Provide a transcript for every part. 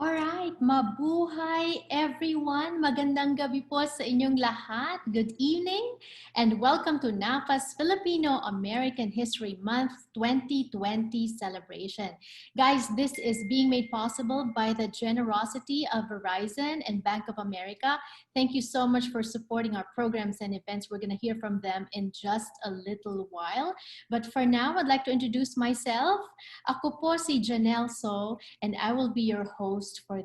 Alright, mabuhay everyone. Magandang gabi po sa inyong lahat. Good evening and welcome to NaFFAA's Filipino American History Month 2020 celebration. Guys, this is being made possible by the generosity of Verizon and Bank of America. Thank you so much for supporting our programs and events. We're going to hear from them in just a little while. But for now, I'd like to introduce myself. Ako po si Janelle So, and I will be your host for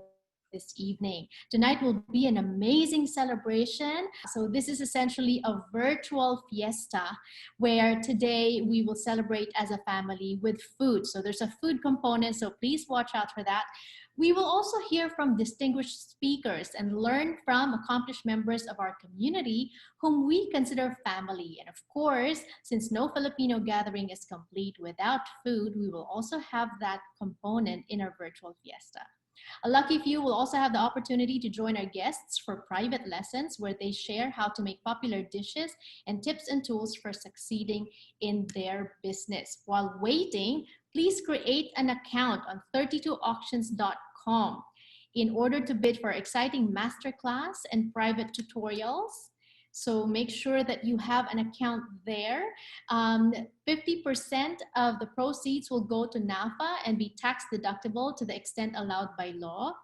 this evening. Tonight will be an amazing celebration. So this is essentially a virtual fiesta where today we will celebrate as a family with food. So there's a food component, so please watch out for that. We will also hear from distinguished speakers and learn from accomplished members of our community whom we consider family. And of course, since no Filipino gathering is complete without food, we will also have that component in our virtual fiesta. A lucky few will also have the opportunity to join our guests for private lessons where they share how to make popular dishes and tips and tools for succeeding in their business. While waiting, please create an account on 32auctions.com in order to bid for exciting masterclass and private tutorials. So make sure that you have an account there. 50% of the proceeds will go to NaFFAA and be tax deductible to the extent allowed by law.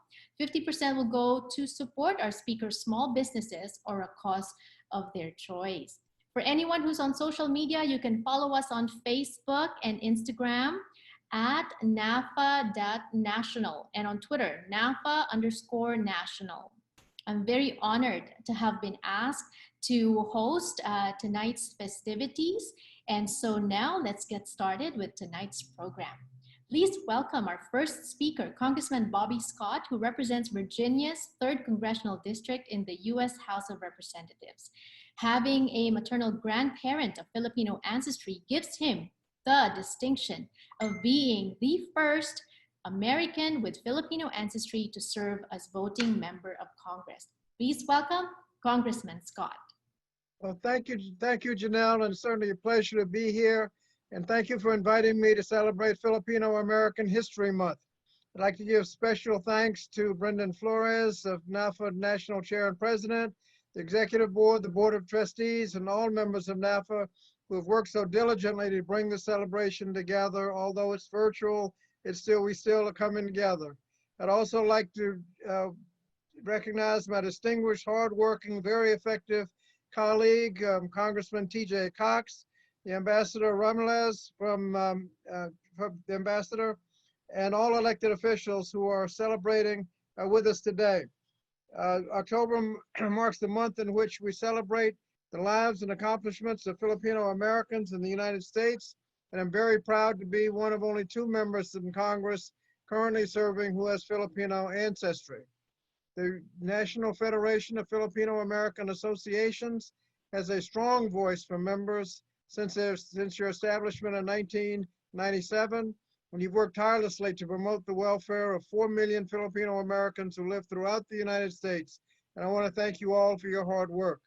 50% will go to support our speakers' small businesses or a cause of their choice. For anyone who's on social media, you can follow us on Facebook and Instagram at NaFFA.national and on Twitter, NaFFA_national. I'm very honored to have been asked to host tonight's festivities. And so now let's get started with tonight's program. Please welcome our first speaker, Congressman Bobby Scott, who represents Virginia's 3rd Congressional District in the U.S. House of Representatives. Having a maternal grandparent of Filipino ancestry gives him the distinction of being the first American with Filipino ancestry to serve as voting member of Congress. Please welcome Congressman Scott. Well, thank you, Janelle, and certainly a pleasure to be here. And thank you for inviting me to celebrate Filipino American History Month. I'd like to give special thanks to Brendan Flores of NaFFA National Chair and President, the Executive Board, the Board of Trustees, and all members of NaFFA who have worked so diligently to bring the celebration together. Although it's virtual, we still are coming together. I'd also like to recognize my distinguished, hardworking, very effective colleague, Congressman T.J. Cox, the Ambassador Ramirez from the Ambassador, and all elected officials who are celebrating with us today. October marks the month in which we celebrate the lives and accomplishments of Filipino Americans in the United States, and I'm very proud to be one of only 2 members in Congress currently serving who has Filipino ancestry. The National Federation of Filipino American Associations has a strong voice for members since your establishment in 1997, when you've worked tirelessly to promote the welfare of 4 million Filipino Americans who live throughout the United States. And I want to thank you all for your hard work.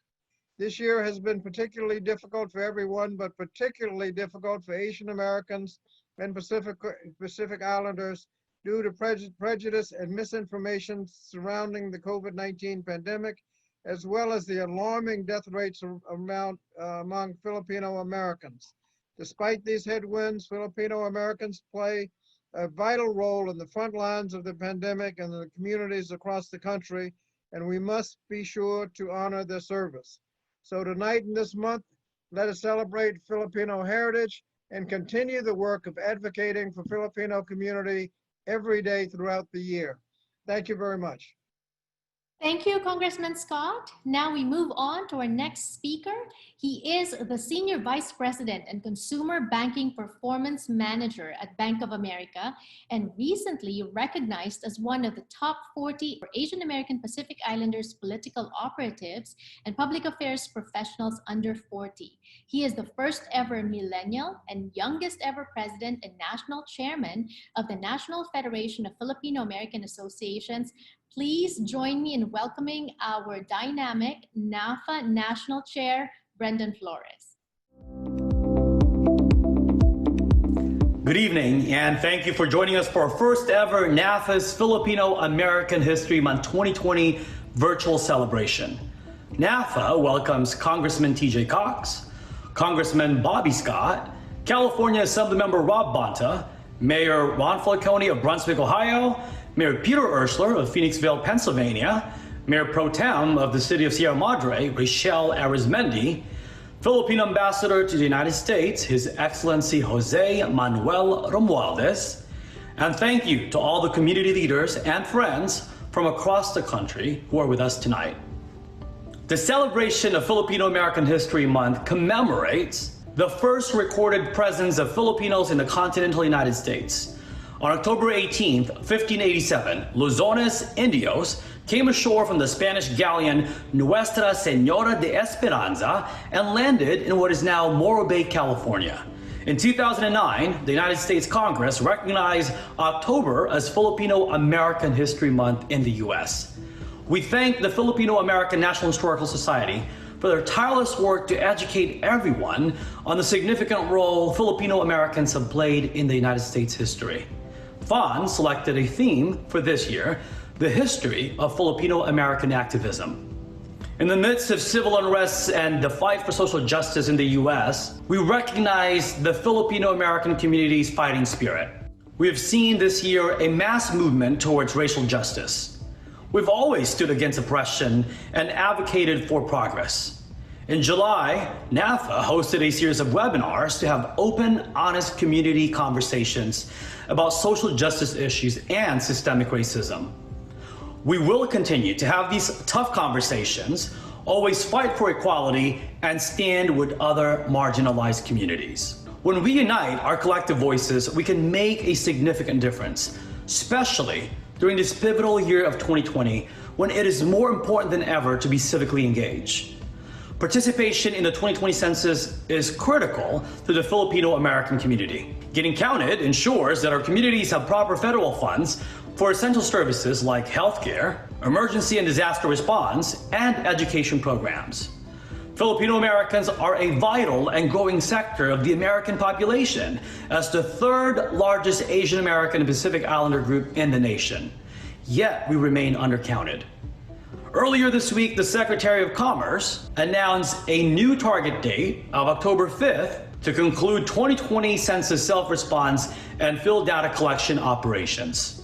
This year has been particularly difficult for everyone, but particularly difficult for Asian Americans and Pacific Islanders due to prejudice and misinformation surrounding the COVID-19 pandemic, as well as the alarming death rates among Filipino Americans. Despite these headwinds, Filipino Americans play a vital role in the front lines of the pandemic and the communities across the country, and we must be sure to honor their service. So tonight and this month, let us celebrate Filipino heritage and continue the work of advocating for Filipino community every day throughout the year. Thank you very much. Thank you, Congressman Scott. Now we move on to our next speaker. He is the Senior Vice President and Consumer Banking Performance Manager at Bank of America and recently recognized as one of the top 40 Asian American Pacific Islanders political operatives and public affairs professionals under 40. He is the first ever millennial and youngest ever president and national chairman of the National Federation of Filipino American Associations. Please join me in welcoming our dynamic NaFFA National Chair, Brendan Flores. Good evening, and thank you for joining us for our first ever NaFFA's Filipino American History Month 2020 virtual celebration. NaFFA welcomes Congressman TJ Cox, Congressman Bobby Scott, California Assemblymember Rob Bonta, Mayor Ron Falcone of Brunswick, Ohio, Mayor Peter Urschler of Phoenixville, Pennsylvania, Mayor Pro Tem of the City of Sierra Madre, Rachel Arizmendi, Filipino Ambassador to the United States, His Excellency Jose Manuel Romualdez, and thank you to all the community leaders and friends from across the country who are with us tonight. The celebration of Filipino American History Month commemorates the first recorded presence of Filipinos in the continental United States. On October 18, 1587, Luzones Indios came ashore from the Spanish galleon Nuestra Senora de Esperanza and landed in what is now Morro Bay, California. In 2009, the United States Congress recognized October as Filipino American History Month in the U.S. We thank the Filipino American National Historical Society for their tireless work to educate everyone on the significant role Filipino Americans have played in the United States history. FON selected a theme for this year, the history of Filipino American activism. In the midst of civil unrest and the fight for social justice in the U.S., we recognize the Filipino American community's fighting spirit. We have seen this year a mass movement towards racial justice. We've always stood against oppression and advocated for progress. In July, NaFFA hosted a series of webinars to have open, honest community conversations about social justice issues and systemic racism. We will continue to have these tough conversations, always fight for equality, and stand with other marginalized communities. When we unite our collective voices, we can make a significant difference, especially during this pivotal year of 2020, when it is more important than ever to be civically engaged. Participation in the 2020 census is critical to the Filipino American community. Getting counted ensures that our communities have proper federal funds for essential services like healthcare, emergency and disaster response, and education programs. Filipino Americans are a vital and growing sector of the American population as the third largest Asian American and Pacific Islander group in the nation. Yet we remain undercounted. Earlier this week, the Secretary of Commerce announced a new target date of October 5th to conclude 2020 census self-response and field data collection operations.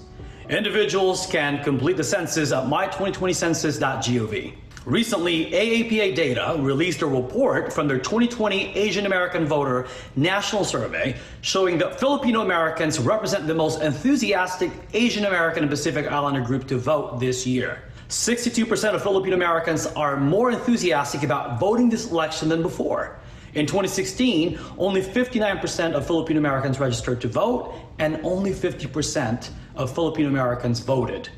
Individuals can complete the census at my2020census.gov. Recently, AAPA Data released a report from their 2020 Asian American Voter National Survey showing that Filipino Americans represent the most enthusiastic Asian American and Pacific Islander group to vote this year. 62% of Filipino Americans are more enthusiastic about voting this election than before. In 2016, only 59% of Filipino Americans registered to vote, and only 50% of Filipino Americans voted.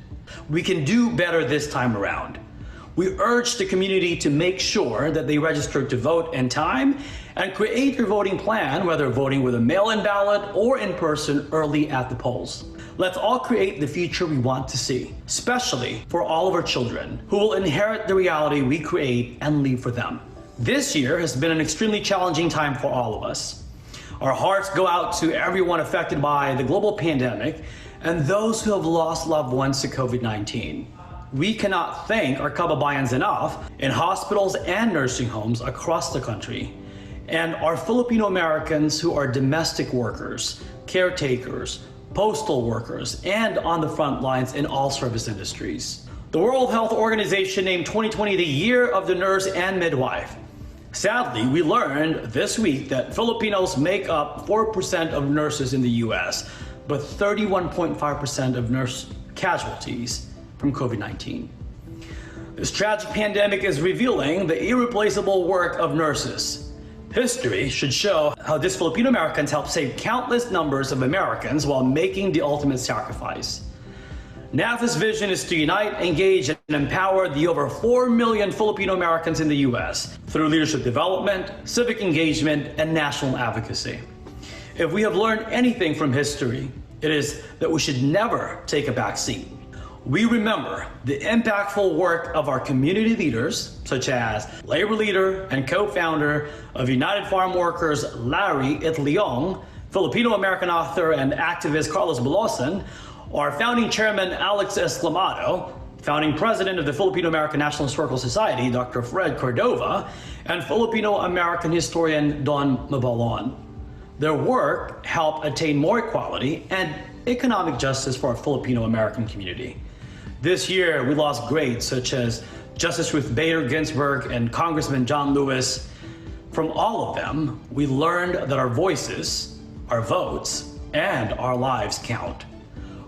We can do better this time around. We urge the community to make sure that they register to vote in time and create their voting plan, whether voting with a mail-in ballot or in person early at the polls. Let's all create the future we want to see, especially for all of our children who will inherit the reality we create and leave for them. This year has been an extremely challenging time for all of us. Our hearts go out to everyone affected by the global pandemic and those who have lost loved ones to COVID-19. We cannot thank our kababayans enough in hospitals and nursing homes across the country, and our Filipino Americans who are domestic workers, caretakers, postal workers, and on the front lines in all service industries. The World Health Organization named 2020 the Year of the Nurse and Midwife. Sadly, we learned this week that Filipinos make up 4% of nurses in the US, but 31.5% of nurse casualties from COVID-19. This tragic pandemic is revealing the irreplaceable work of nurses. History should show how these Filipino Americans helped save countless numbers of Americans while making the ultimate sacrifice. NaFFA's vision is to unite, engage, and empower the over 4 million Filipino Americans in the U.S. through leadership development, civic engagement, and national advocacy. If we have learned anything from history, it is that we should never take a back seat. We remember the impactful work of our community leaders, such as labor leader and co-founder of United Farm Workers, Larry Itliong, Filipino American author and activist Carlos Bulosan, our founding chairman Alex Esclamado, founding president of the Filipino American National Historical Society, Dr. Fred Cordova, and Filipino American historian Don Mabalon. Their work helped attain more equality and economic justice for our Filipino American community. This year, we lost greats such as Justice Ruth Bader Ginsburg and Congressman John Lewis. From all of them, we learned that our voices, our votes, and our lives count.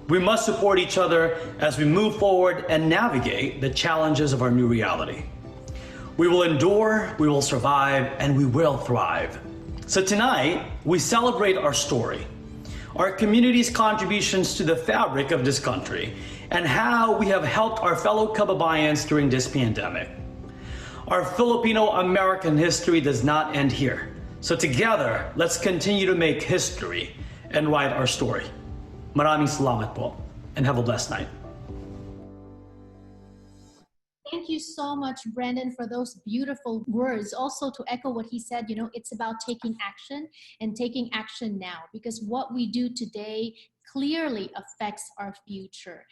We must support each other as we move forward and navigate the challenges of our new reality. We will endure, we will survive, and we will thrive. So tonight, we celebrate our story, our community's contributions to the fabric of this country, and how we have helped our fellow kababayans during this pandemic. Our Filipino American history does not end here. So together, let's continue to make history and write our story. Maraming salamat po, and have a blessed night. Thank you so much, Brendan, for those beautiful words. Also, to echo what he said, it's about taking action and taking action now, because what we do today clearly affects our future.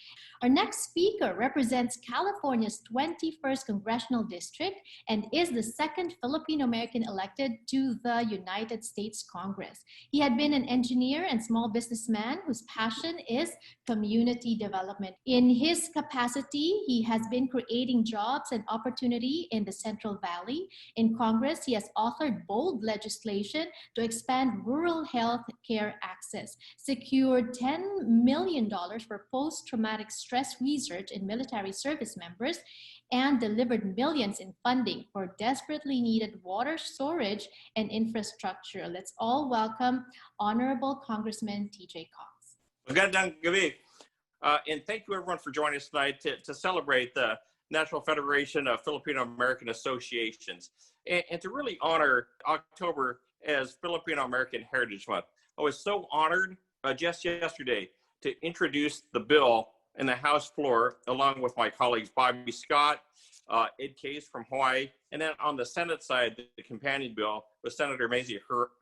Our next speaker represents California's 21st Congressional District and is the second Filipino American elected to the United States Congress. He had been an engineer and small businessman whose passion is community development. In his capacity, he has been creating jobs and opportunity in the Central Valley. In Congress, he has authored bold legislation to expand rural health care access, secured $10 million for post-traumatic stress research in military service members, and delivered millions in funding for desperately needed water storage and infrastructure. Let's all welcome Honorable Congressman TJ Cox. Magandang gabi. And thank you everyone for joining us tonight to celebrate the National Federation of Filipino American Associations and to really honor October as Filipino American Heritage Month. I was so honored just yesterday to introduce the bill in the House floor along with my colleagues Bobby Scott, Ed Case from Hawaii, and then on the Senate side, the companion bill with Senator Mazie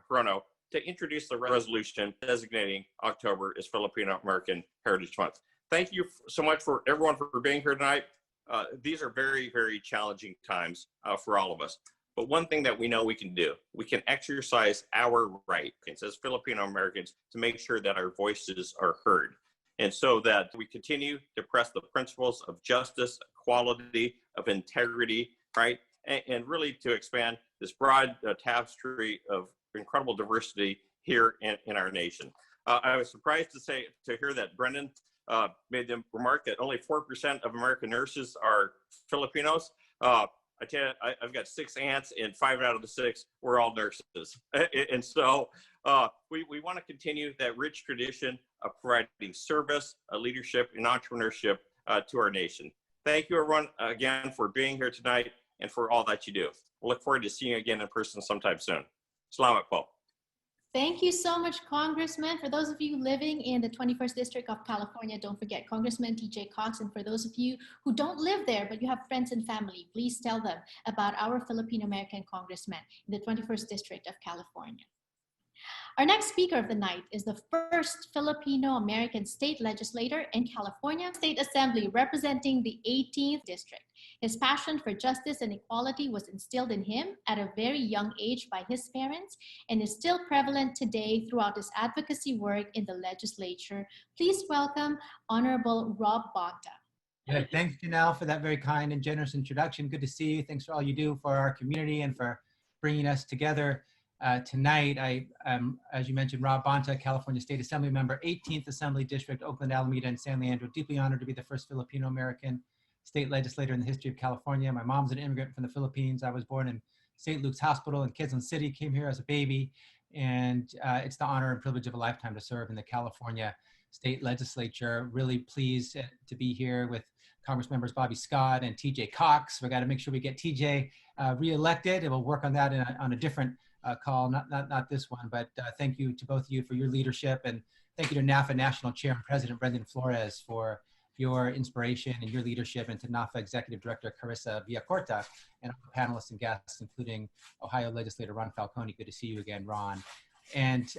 Hirono to introduce the resolution designating October as Filipino American Heritage Month. Thank you so much for everyone for being here tonight. These are very, very challenging times for all of us. But one thing that we know we can do, we can exercise our right as Filipino Americans to make sure that our voices are heard. And so that we continue to press the principles of justice, equality, of integrity, right? And really to expand this broad tapestry of incredible diversity here in our nation. I was surprised to hear that Brendan made the remark that only 4% of American nurses are Filipinos. I tell you, I've got 6 aunts, and 5 out of the 6 were all nurses. And so we want to continue that rich tradition of providing service, leadership, and entrepreneurship to our nation. Thank you, everyone, again, for being here tonight and for all that you do. We'll look forward to seeing you again in person sometime soon. Salamat po. Thank you so much, Congressman. For those of you living in the 21st District of California, don't forget Congressman TJ Cox. And for those of you who don't live there, but you have friends and family, please tell them about our Filipino American Congressman in the 21st District of California. Our next speaker of the night is the first Filipino American state legislator in California State Assembly representing the 18th District. His passion for justice and equality was instilled in him at a very young age by his parents and is still prevalent today throughout his advocacy work in the legislature. Please welcome Honorable Rob Bonta. Good. Thanks, Janelle, for that very kind and generous introduction. Good to see you. Thanks for all you do for our community and for bringing us together. Tonight, I am, as you mentioned, Rob Bonta, California State Assembly member, 18th Assembly District, Oakland, Alameda, and San Leandro. Deeply honored to be the first Filipino American state legislator in the history of California. My mom's an immigrant from the Philippines. I was born in St. Luke's Hospital in Quezon City, came here as a baby, and it's the honor and privilege of a lifetime to serve in the California State Legislature. Really pleased to be here with Congress members Bobby Scott and TJ Cox. We got to make sure we get TJ reelected, and we'll work on that on a different call, not this one, but thank you to both of you for your leadership, and thank you to NaFFA National Chair and President Brendan Flores for your inspiration and your leadership, and to NaFFA Executive Director Carissa Villacorta, and all the panelists and guests, including Ohio Legislator Ron Falcone. Good to see you again, Ron. And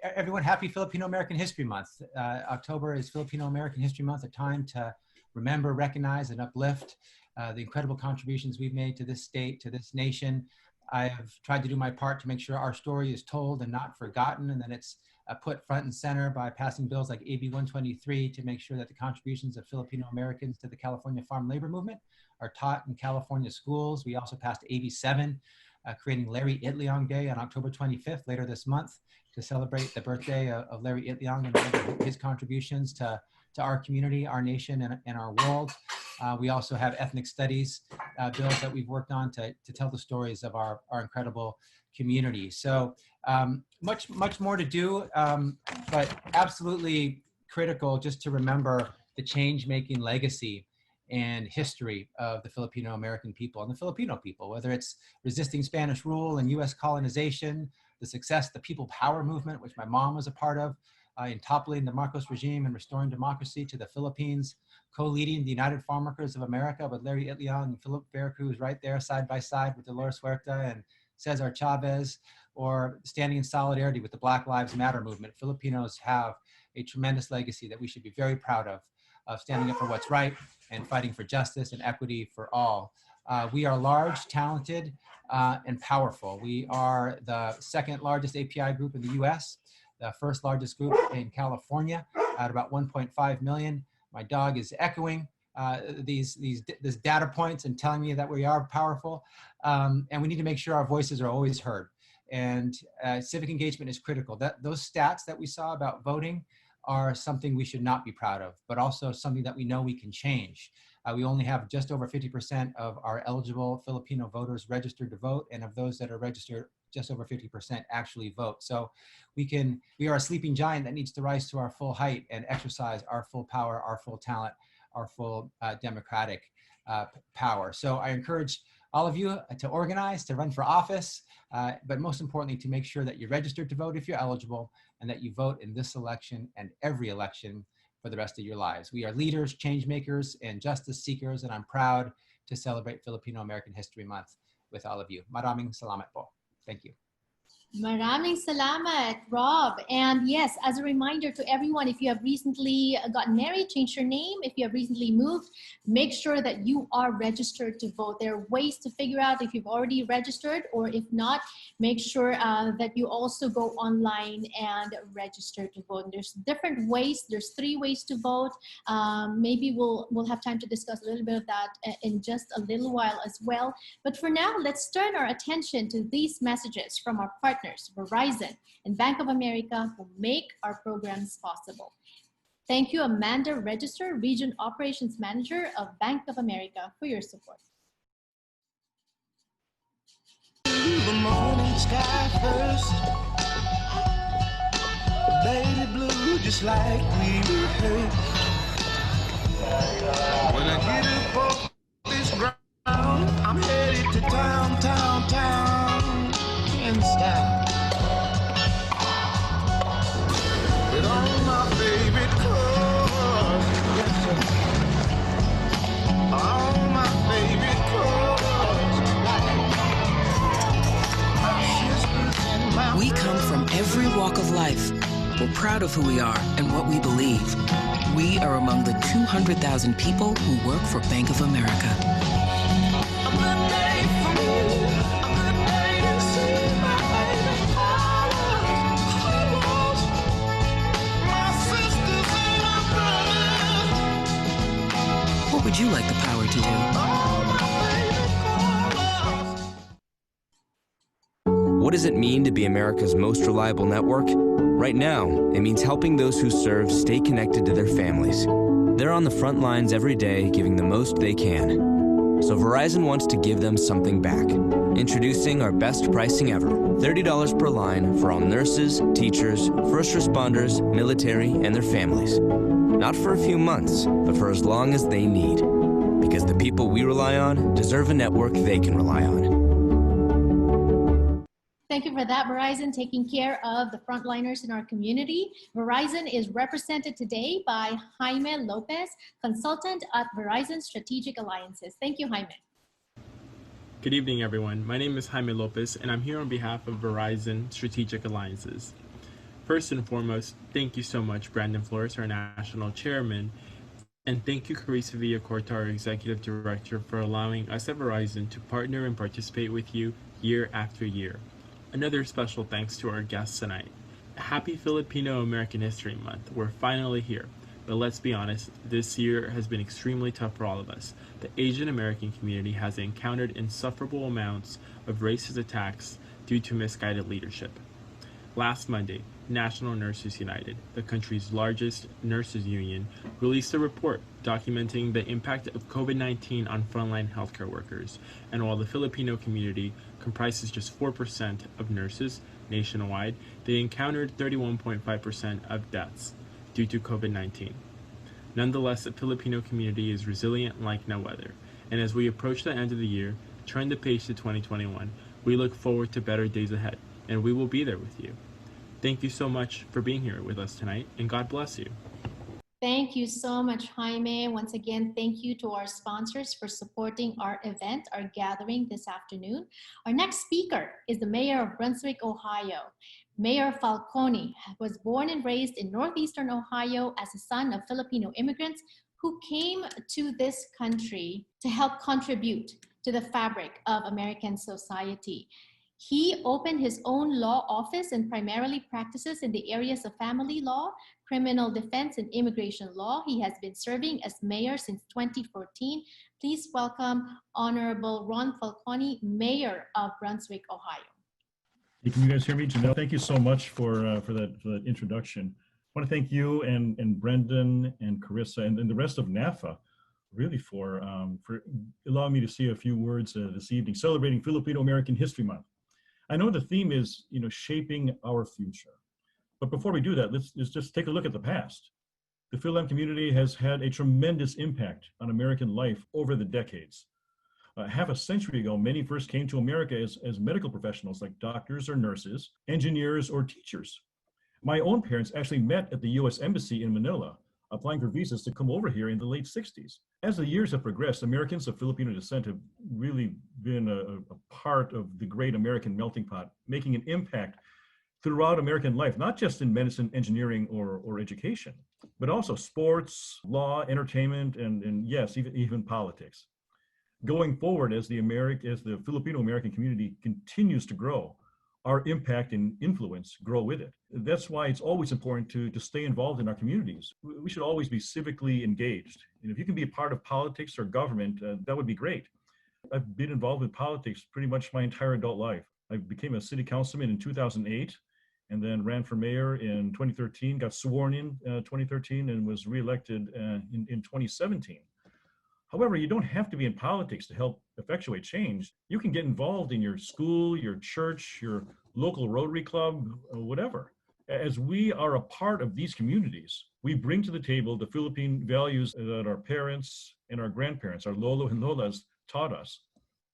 everyone, happy Filipino American History Month. October is Filipino American History Month, a time to remember, recognize, and uplift the incredible contributions we've made to this state, to this nation. I have tried to do my part to make sure our story is told and not forgotten, and that it's put front and center by passing bills like AB 123 to make sure that the contributions of Filipino Americans to the California farm labor movement are taught in California schools. We also passed AB 7, creating Larry Itliong Day on October 25th, later this month, to celebrate the birthday of Larry Itliong and his contributions to our community, our nation, and our world. We also have ethnic studies bills that we've worked on to tell the stories of our incredible community. So much more to do, but absolutely critical just to remember the change-making legacy and history of the Filipino American people and the Filipino people, whether it's resisting Spanish rule and US colonization, the success of the People Power movement, which my mom was a part of, in toppling the Marcos regime and restoring democracy to the Philippines, co-leading the United Farm Workers of America with Larry Itliong and Philip Veracruz, who's right there side by side with Dolores Huerta and Cesar Chavez, or standing in solidarity with the Black Lives Matter movement. Filipinos have a tremendous legacy that we should be very proud of standing up for what's right and fighting for justice and equity for all. We are large, talented, and powerful. We are the second largest API group in the US, the first largest group in California at about 1.5 million. My dog is echoing these data points and telling me that we are powerful. And we need to make sure our voices are always heard. And civic engagement is critical. Those stats that we saw about voting are something we should not be proud of, but also something that we know we can change. We only have just over 50% of our eligible Filipino voters registered to vote, and of those that are registered, just over 50% actually vote. So we are a sleeping giant that needs to rise to our full height and exercise our full power, our full talent, our full democratic power. So I encourage all of you to organize, to run for office, but most importantly, to make sure that you're registered to vote if you're eligible, and that you vote in this election and every election for the rest of your lives. We are leaders, change makers, and justice seekers, and I'm proud to celebrate Filipino American History Month with all of you. Maraming salamat po. Thank you. Maraming salamat, Rob. And yes, as a reminder to everyone, if you have recently gotten married, change your name. If you have recently moved, make sure that you are registered to vote. There are ways to figure out if you've already registered, or if not, make sure that you also go online and register to vote. And there's different ways. There's 3 ways to vote. Maybe we'll have time to discuss a little bit of that in just a little while as well. But for now, let's turn our attention to these messages from our partners, Verizon and Bank of America, who make our programs possible. Thank you, Amanda Register, Region Operations Manager of Bank of America, for your support. The morning sky first, baby blue, just like we rehearsed. When I get up off this ground, I'm headed to town in style. With all my favorite colors, yes sir. All my favorite colors. We come from every walk of life. We're proud of who we are and what we believe. We are among the 200,000 people who work for Bank of America. A good day for me, a good day to see my favorite colors. My sisters and my brothers. What would you like the power to do? All my favorite colors. What does it mean to be America's most reliable network? Right now, it means helping those who serve stay connected to their families. They're on the front lines every day, giving the most they can. So Verizon wants to give them something back. Introducing our best pricing ever, $30 per line for all nurses, teachers, first responders, military, and their families. Not for a few months, but for as long as they need. Because the people we rely on deserve a network they can rely on. Thank you for that, Verizon, taking care of the frontliners in our community. Verizon is represented today by Jaime Lopez, consultant at Verizon Strategic Alliances. Thank you, Jaime. Good evening, everyone. My name is Jaime Lopez, and I'm here on behalf of Verizon Strategic Alliances. First and foremost, thank you so much, Brandon Flores, our national chairman, and thank you, Carissa Villacorta, our executive director, for allowing us at Verizon to partner and participate with you year after year. Another special thanks to our guests tonight. Happy Filipino American History Month. We're finally here. But let's be honest, this year has been extremely tough for all of us. The Asian American community has encountered insufferable amounts of racist attacks due to misguided leadership. Last Monday, National Nurses United, the country's largest nurses union, released a report documenting the impact of COVID-19 on frontline healthcare workers. And while the Filipino community comprises just 4% of nurses nationwide, they encountered 31.5% of deaths due to COVID-19. Nonetheless, the Filipino community is resilient like no other. And as we approach the end of the year, turn the page to 2021, we look forward to better days ahead, and we will be there with you. Thank you so much for being here with us tonight, and God bless you. Thank you so much, Jaime. Once again, thank you to our sponsors for supporting our event, our gathering this afternoon. Our next speaker is the Mayor of Brunswick, Ohio. Mayor Falcone was born and raised in northeastern Ohio as a son of Filipino immigrants who came to this country to help contribute to the fabric of American society. He opened his own law office and primarily practices in the areas of family law, criminal defense, and immigration law. He has been serving as mayor since 2014. Please welcome Honorable Ron Falcone, Mayor of Brunswick, Ohio. Hey, can you guys hear me? Janelle, thank you so much for that introduction. I want to thank you and Brendan and Carissa and the rest of NaFFAA really for allowing me to say a few words this evening, celebrating Filipino American History Month. I know the theme is, shaping our future. But before we do that, let's just take a look at the past. The Phil-Am community has had a tremendous impact on American life over the decades. Half a century ago, many first came to America as medical professionals like doctors or nurses, engineers or teachers. My own parents actually met at the US Embassy in Manila, applying for visas to come over here in the late 60s. As the years have progressed, Americans of Filipino descent have really been a part of the great American melting pot, making an impact throughout American life, not just in medicine, engineering, or education, but also sports, law, entertainment, and yes, even politics. Going forward, as the Filipino American community continues to grow, our impact and influence grow with it. That's why it's always important to stay involved in our communities. We should always be civically engaged. And if you can be a part of politics or government, that would be great. I've been involved with politics pretty much my entire adult life. I became a city councilman in 2008 and then ran for mayor in 2013, got sworn in 2013 and was reelected in 2017. However, you don't have to be in politics to help effectuate change. You can get involved in your school, your church, your local Rotary Club, whatever. As we are a part of these communities, we bring to the table the Philippine values that our parents and our grandparents, our lolo and lolas, taught us.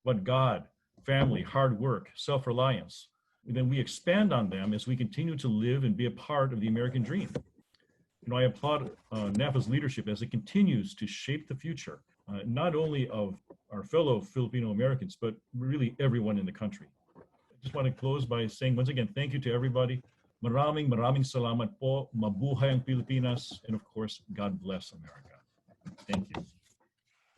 What God, family, hard work, self-reliance. And then we expand on them as we continue to live and be a part of the American dream. I applaud NaFFA's leadership as it continues to shape the future. Not only of our fellow Filipino Americans, but really everyone in the country. I just want to close by saying once again, thank you to everybody. Maraming salamat po. Mabuhay ang Pilipinas. And of course, God bless America. Thank you.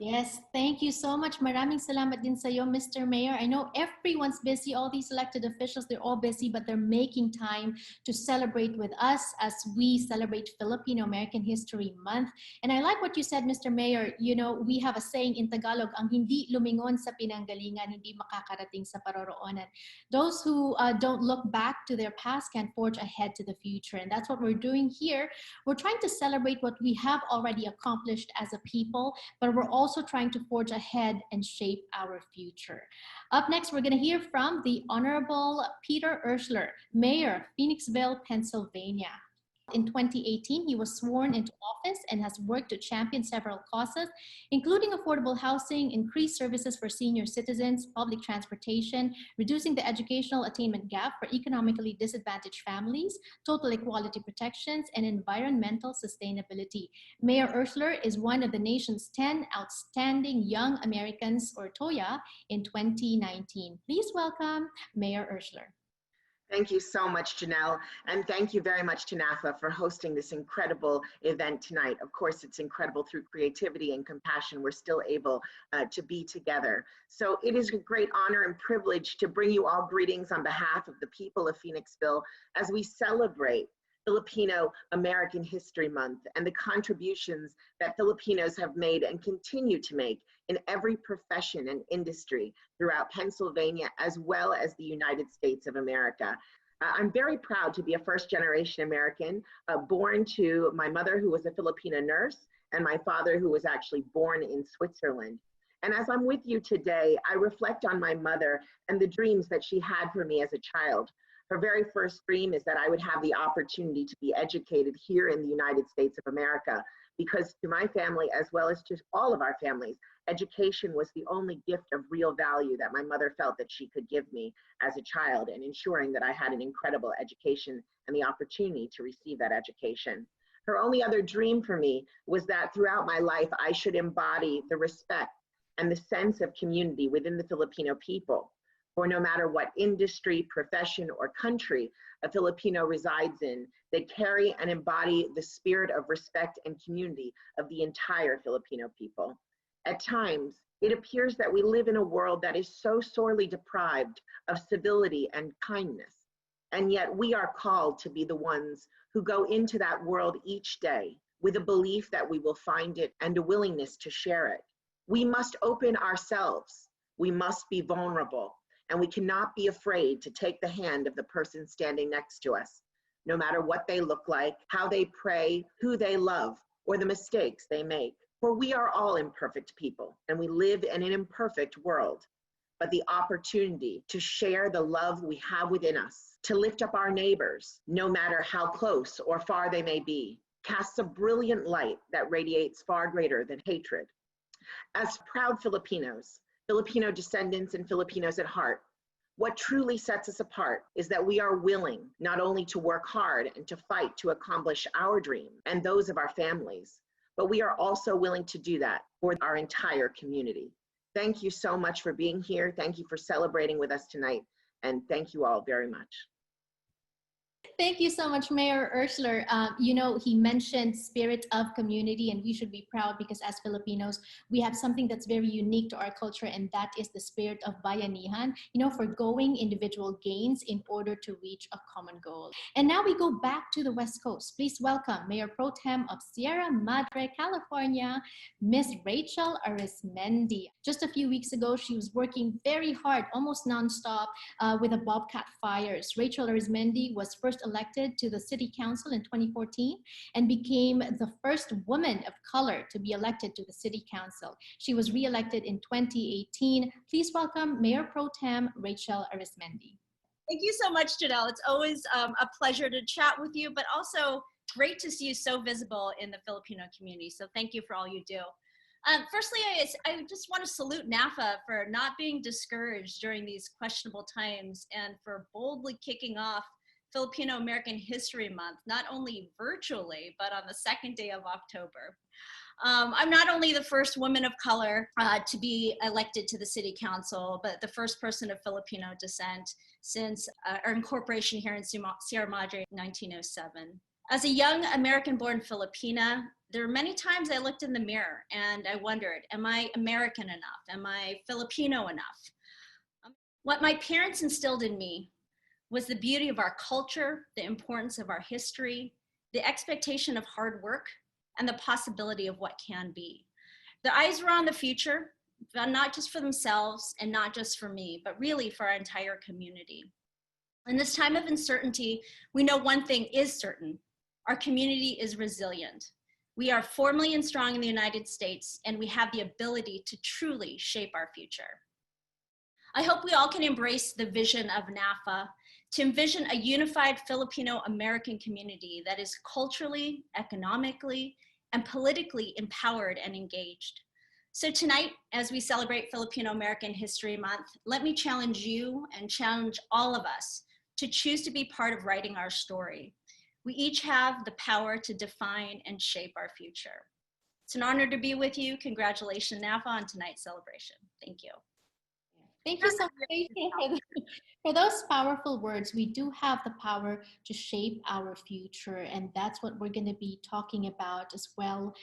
Yes, thank you so much. Maraming salamat din sa'yo, Mr. Mayor. I know everyone's busy, all these elected officials, they're all busy, but they're making time to celebrate with us as we celebrate Filipino American History Month. And I like what you said, Mr. Mayor. We have a saying in Tagalog, ang hindi lumingon sa pinanggalingan, hindi makakarating sa paroroonan. Those who don't look back to their past can forge ahead to the future. And that's what we're doing here. We're trying to celebrate what we have already accomplished as a people, but we're also trying to forge ahead and shape our future. Up next, we're going to hear from the Honorable Peter Urschler, Mayor of Phoenixville, Pennsylvania. In 2018, he was sworn into office and has worked to champion several causes, including affordable housing, increased services for senior citizens, public transportation, reducing the educational attainment gap for economically disadvantaged families, total equality protections, and environmental sustainability. Mayor Urschler is one of the nation's 10 outstanding young Americans, or TOYA, in 2019. Please welcome Mayor Urschler. Thank you so much, Janelle, and thank you very much to NaFFA for hosting this incredible event tonight. Of course, it's incredible through creativity and compassion we're still able to be together. So it is a great honor and privilege to bring you all greetings on behalf of the people of Phoenixville as we celebrate Filipino American History Month and the contributions that Filipinos have made and continue to make in every profession and industry throughout Pennsylvania, as well as the United States of America. I'm very proud to be a first-generation American, born to my mother, who was a Filipino nurse, and my father, who was actually born in Switzerland. And as I'm with you today, I reflect on my mother and the dreams that she had for me as a child. Her very first dream is that I would have the opportunity to be educated here in the United States of America, because to my family, as well as to all of our families, education was the only gift of real value that my mother felt that she could give me as a child, and ensuring that I had an incredible education and the opportunity to receive that education. Her only other dream for me was that throughout my life, I should embody the respect and the sense of community within the Filipino people. For no matter what industry, profession, or country a Filipino resides in, they carry and embody the spirit of respect and community of the entire Filipino people. At times, it appears that we live in a world that is so sorely deprived of civility and kindness, and yet we are called to be the ones who go into that world each day with a belief that we will find it and a willingness to share it. We must open ourselves. We must be vulnerable. And we cannot be afraid to take the hand of the person standing next to us, no matter what they look like, how they pray, who they love, or the mistakes they make. For we are all imperfect people, and we live in an imperfect world. But the opportunity to share the love we have within us, to lift up our neighbors, no matter how close or far they may be, casts a brilliant light that radiates far greater than hatred. As proud Filipinos, Filipino descendants and Filipinos at heart, what truly sets us apart is that we are willing not only to work hard and to fight to accomplish our dream and those of our families, but we are also willing to do that for our entire community. Thank you so much for being here. Thank you for celebrating with us tonight. And thank you all very much. Thank you so much, Mayor Urschler. You know, he mentioned spirit of community, and we should be proud because as Filipinos, we have something that's very unique to our culture, and that is the spirit of bayanihan, you know, forgoing individual gains in order to reach a common goal. And now we go back to the West Coast. Please welcome Mayor Pro Tem of Sierra Madre, California, Miss Rachel Arizmendi. Just a few weeks ago, she was working very hard, almost nonstop, with the Bobcat fires. Rachel Arizmendi was first elected to the City Council in 2014 and became the first woman of color to be elected to the City Council. She was re-elected in 2018. Please welcome Mayor Pro Tem Rachel Arizmendi. Thank you so much, Janelle. It's always a pleasure to chat with you, but also great to see you so visible in the Filipino community. So thank you for all you do. Firstly, I just want to salute NaFFA for not being discouraged during these questionable times and for boldly kicking off Filipino American History Month, not only virtually, but on the second day of October. I'm not only the first woman of color to be elected to the City Council, but the first person of Filipino descent since our incorporation here in Sierra Madre in 1907. As a young American-born Filipina, there were many times I looked in the mirror and I wondered, am I American enough? Am I Filipino enough? What my parents instilled in me was the beauty of our culture, the importance of our history, the expectation of hard work, and the possibility of what can be. Their eyes were on the future, but not just for themselves and not just for me, but really for our entire community. In this time of uncertainty, we know one thing is certain. Our community is resilient. We are formally and strong in the United States, and we have the ability to truly shape our future. I hope we all can embrace the vision of NaFFA, to envision a unified Filipino American community that is culturally, economically, and politically empowered and engaged. So tonight, as we celebrate Filipino American History Month, let me challenge you and challenge all of us to choose to be part of writing our story. We each have the power to define and shape our future. It's an honor to be with you. Congratulations, NaFFAA, on tonight's celebration. Thank you. Thank you so much for those powerful words. We do have the power to shape our future, and that's what we're going to be talking about as well.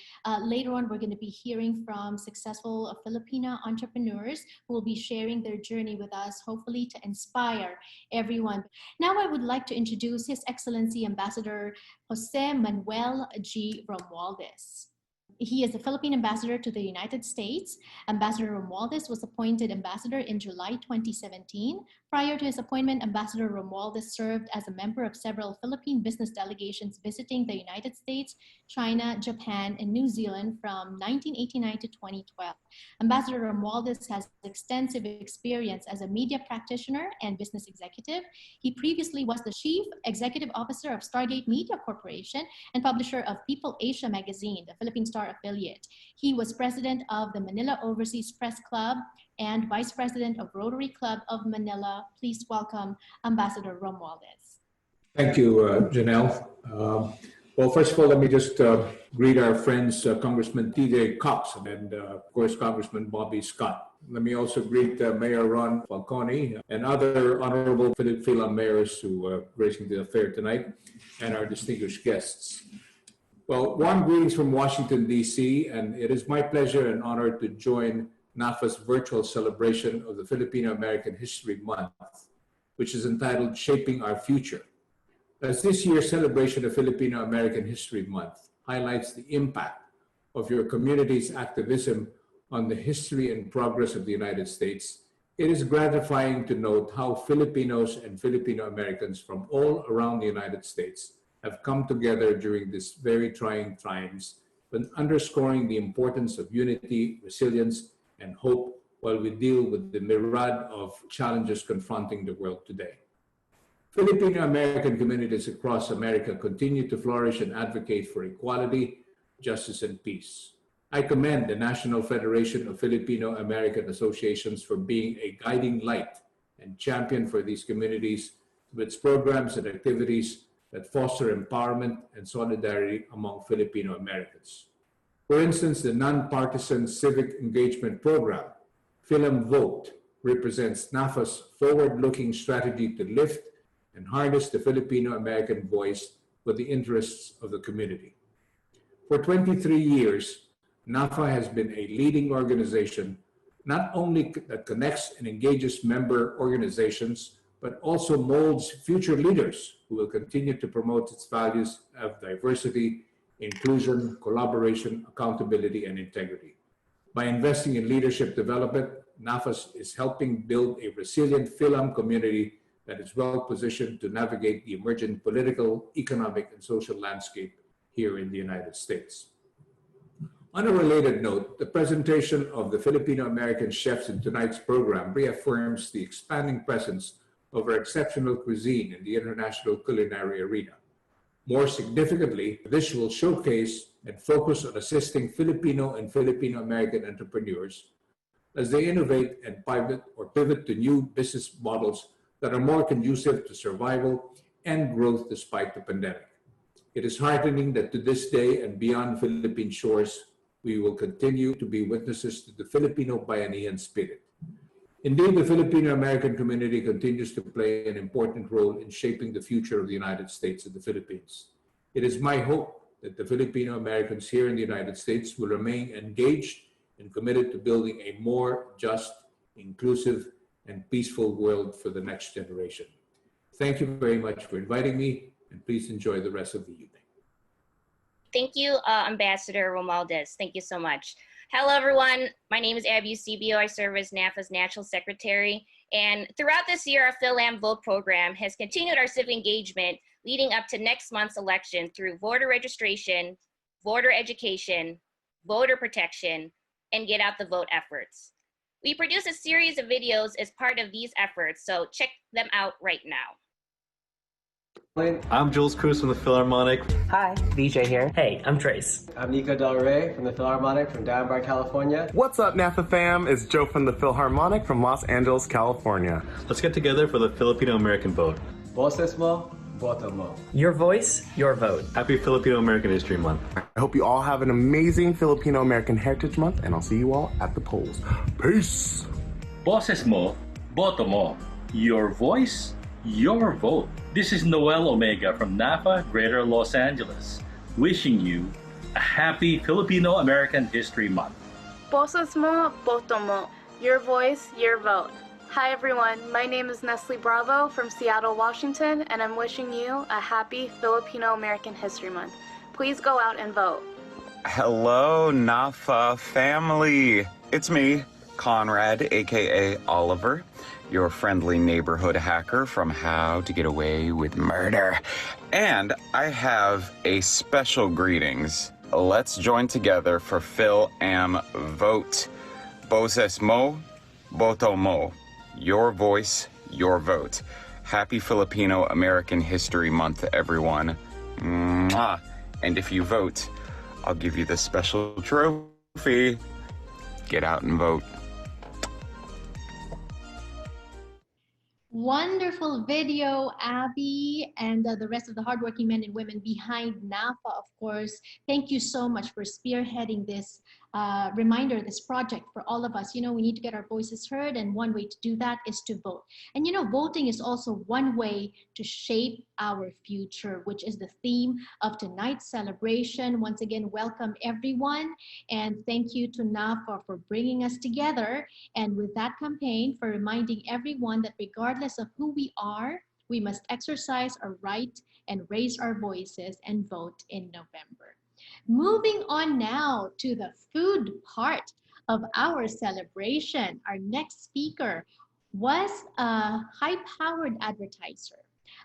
Later on, we're going to be hearing from successful Filipino entrepreneurs who will be sharing their journey with us, hopefully to inspire everyone. Now, I would like to introduce His Excellency Ambassador Jose Manuel G. Romualdez. He is the Philippine ambassador to the United States. Ambassador Romualdez was appointed ambassador in July 2017. Prior to his appointment, Ambassador Romualdez served as a member of several Philippine business delegations visiting the United States, China, Japan, and New Zealand from 1989 to 2012. Ambassador Romualdez has extensive experience as a media practitioner and business executive. He previously was the Chief Executive Officer of Stargate Media Corporation and publisher of People Asia magazine, the Philippine Star affiliate. He was president of the Manila Overseas Press Club and vice president of Rotary Club of Manila. Please welcome Ambassador Romualdez. Thank you, Janelle. Well, first of all, let me just greet our friends, Congressman TJ Cox and, of course, Congressman Bobby Scott. Let me also greet Mayor Ron Falcone and other honorable Filipino mayors who are gracing the affair tonight, and our distinguished guests. Well, warm greetings from Washington, D.C., and it is my pleasure and honor to join NaFFA's virtual celebration of the Filipino American History Month, which is entitled Shaping Our Future. As this year's celebration of Filipino American History Month highlights the impact of your community's activism on the history and progress of the United States, it is gratifying to note how Filipinos and Filipino Americans from all around the United States have come together during these very trying times, when underscoring the importance of unity, resilience, and hope while we deal with the myriad of challenges confronting the world today. Filipino American communities across America continue to flourish and advocate for equality, justice, and peace. I commend the National Federation of Filipino American Associations for being a guiding light and champion for these communities with its programs and activities that foster empowerment and solidarity among Filipino Americans. For instance, the nonpartisan civic engagement program, Film Vote, represents NaFFA's forward-looking strategy to lift and harness the Filipino American voice with the interests of the community. For 23 years, NaFFA has been a leading organization not only that connects and engages member organizations, but also molds future leaders who will continue to promote its values of diversity, inclusion, collaboration, accountability, and integrity. By investing in leadership development, NaFFA is helping build a resilient film community that is well positioned to navigate the emerging political, economic, and social landscape here in the United States. On a related note, the presentation of the Filipino American chefs in tonight's program reaffirms the expanding presence of our exceptional cuisine in the international culinary arena. More significantly, this will showcase and focus on assisting Filipino and Filipino American entrepreneurs as they innovate and pivot to new business models that are more conducive to survival and growth despite the pandemic. It is heartening that to this day and beyond Philippine shores, we will continue to be witnesses to the Filipino Bayanihan spirit. Indeed, the Filipino American community continues to play an important role in shaping the future of the United States and the Philippines. It is my hope that the Filipino Americans here in the United States will remain engaged and committed to building a more just, inclusive, and peaceful world for the next generation. Thank you very much for inviting me, and please enjoy the rest of the evening. Thank you, Ambassador Romualdez. Thank you so much. Hello, everyone. My name is Abby Eusebio. I serve as NaFFA's National Secretary. And throughout this year, our Film Vote program has continued our civic engagement leading up to next month's election through voter registration, voter education, voter protection, and get out the vote efforts. We produce a series of videos as part of these efforts, so check them out right now. I'm Jules Cruz from the Philharmonic. Hi, VJ here. Hey, I'm Trace. I'm Nico Del Rey from the Philharmonic from Danbury, California. What's up, NaFFA fam? It's Joe from the Philharmonic from Los Angeles, California. Let's get together for the Filipino American vote. Voces mo, voto mo. Your voice, your vote. Happy Filipino American History Month. I hope you all have an amazing Filipino American Heritage Month, and I'll see you all at the polls. Peace! Voces mo, voto mo. Your voice, your vote. This is Noel Omega from NaFFA Greater Los Angeles, wishing you a happy Filipino American History Month. Voces mo, voto mo. Your voice, your vote. Hi everyone, my name is Nestle Bravo from Seattle, Washington, and I'm wishing you a happy Filipino American History Month. Please go out and vote. Hello, NaFFA family. It's me, Conrad, aka Oliver, your friendly neighborhood hacker from How to Get Away with Murder. And I have a special greetings. Let's join together for Phil Am Vote. Voces mo, voto mo. Your voice, your vote. Happy Filipino American History Month, everyone. Mwah. And if you vote, I'll give you this special trophy. Get out and vote. Wonderful video, Abby, and the rest of the hardworking men and women behind NaFFA, of course. Thank you so much for spearheading this reminder, this project for all of us. You know, we need to get our voices heard, and one way to do that is to vote. And you know, voting is also one way to shape our future, which is the theme of tonight's celebration. Once again, welcome everyone, and thank you to NaFFA for bringing us together, and with that campaign for reminding everyone that regardless of who we are, we must exercise our right and raise our voices and vote in November. Moving on now to the food part of our celebration. Our next speaker was a high-powered advertiser,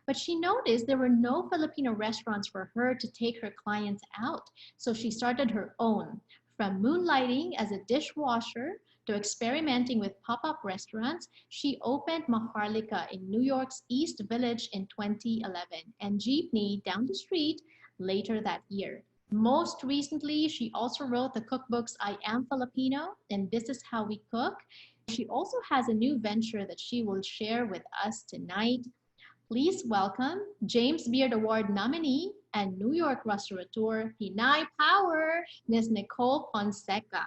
but she noticed there were no Filipino restaurants for her to take her clients out. So she started her own, from moonlighting as a dishwasher to experimenting with pop-up restaurants. She opened Maharlika in New York's East Village in 2011 and Jeepney down the street later that year. Most recently, she also wrote the cookbooks I Am Filipino and This Is How We Cook. She also has a new venture that she will share with us tonight. Please welcome James Beard Award nominee and New York restaurateur, Pinay Power, Ms. Nicole Fonseca.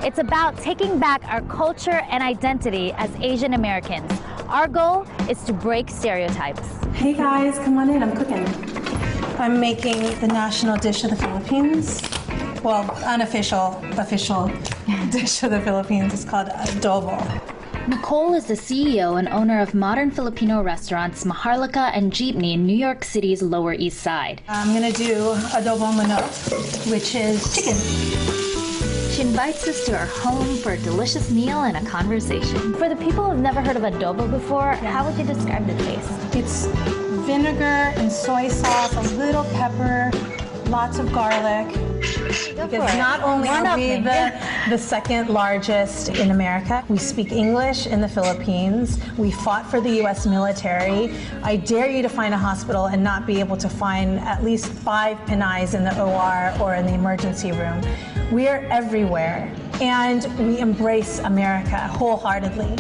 It's about taking back our culture and identity as Asian Americans. Our goal is to break stereotypes. Hey guys, come on in, I'm cooking. I'm making the national dish of the Philippines. Well, official dish of the Philippines. It's called adobo. Nicole is the CEO and owner of modern Filipino restaurants Maharlika and Jeepney in New York City's Lower East Side. I'm gonna do adobo manok, which is chicken. She invites us to her home for a delicious meal and a conversation. For the people who've never heard of adobo before, how would you describe the taste? It's vinegar and soy sauce, a little pepper, lots of garlic. Because not only are we the second largest in America, we speak English in the Philippines. We fought for the US military. I dare you to find a hospital and not be able to find at least 5 Pinays in the OR or in the emergency room. We are everywhere, and we embrace America wholeheartedly.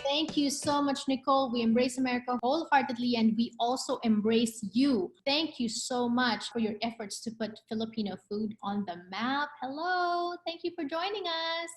Thank you so much, Nicole. We embrace America wholeheartedly, and we also embrace you. Thank you so much for your efforts to put Filipino food on the map. Hello, thank you for joining us.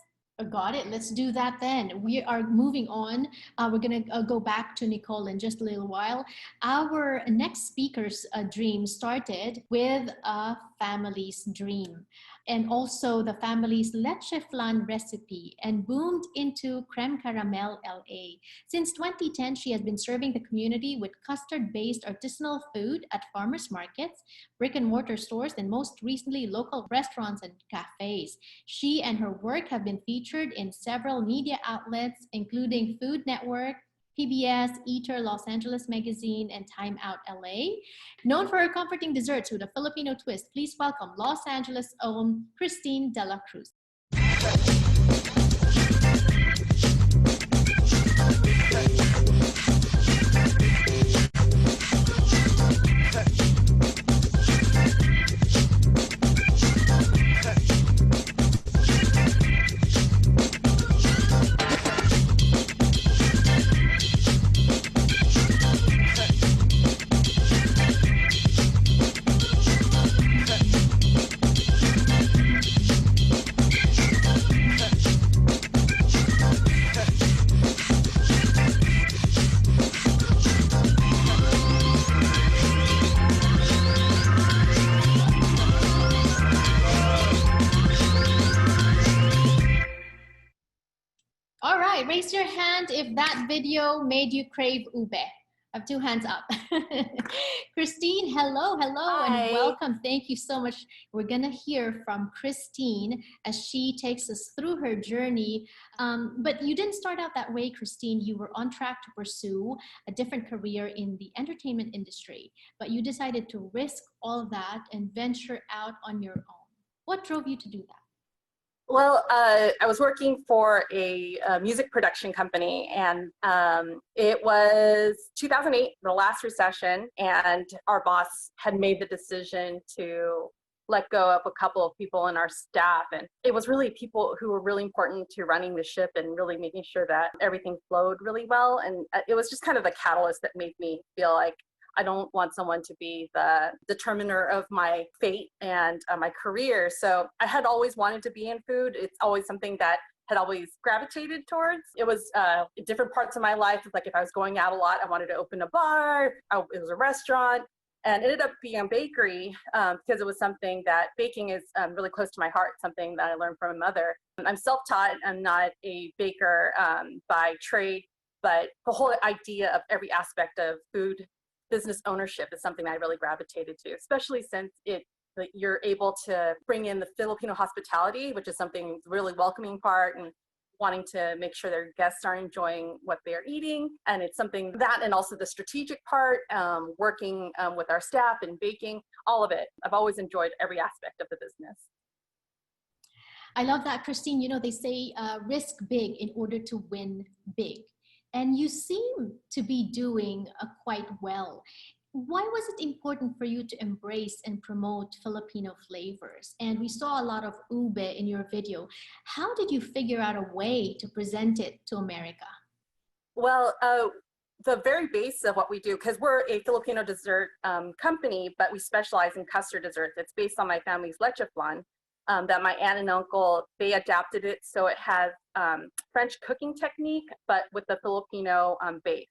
Got it. Let's do that then. We are moving on. We're going to go back to Nicole in just a little while. Our next speaker's dream started with a family's dream, and also the family's leche flan recipe, and boomed into Creme Caramel LA. Since 2010, she has been serving the community with custard-based artisanal food at farmers markets, brick and mortar stores, and most recently local restaurants and cafes. She and her work have been featured in several media outlets, including Food Network, PBS, Eater, Los Angeles Magazine, and Time Out LA. Known for her comforting desserts with a Filipino twist, please welcome Los Angeles' own Christine De La Cruz. Raise your hand if that video made you crave ube. I have 2 hands up. Christine, hello, Hi. and welcome. Thank you so much. We're gonna hear from Christine as she takes us through her journey. But you didn't start out that way, Christine. You were on track to pursue a different career in the entertainment industry, but you decided to risk all of that and venture out on your own. What drove you to do that? Well, I was working for a music production company, and it was 2008, the last recession, and our boss had made the decision to let go of a couple of people in our staff. And it was really people who were really important to running the ship and really making sure that everything flowed really well. And it was just kind of the catalyst that made me feel like I don't want someone to be the determiner of my fate and my career. So I had always wanted to be in food. It's always something that had always gravitated towards. It was different parts of my life. Like if I was going out a lot, I wanted to open a bar. It was a restaurant, and it ended up being a bakery because it was something that baking is really close to my heart, something that I learned from my mother. I'm self-taught. I'm not a baker by trade, but the whole idea of every aspect of food business ownership is something I really gravitated to, especially since you're able to bring in the Filipino hospitality, which is something really welcoming part, and wanting to make sure their guests are enjoying what they're eating. And it's something that, and also the strategic part, working with our staff and baking, all of it. I've always enjoyed every aspect of the business. I love that, Christine. You know, they say risk big in order to win big. And you seem to be doing quite well. Why was it important for you to embrace and promote Filipino flavors? And we saw a lot of ube in your video. How did you figure out a way to present it to America? Well, the very base of what we do, because we're a Filipino dessert company, but we specialize in custard desserts. It's based on my family's leche flan. That my aunt and uncle, they adapted it so it has French cooking technique, but with the Filipino base.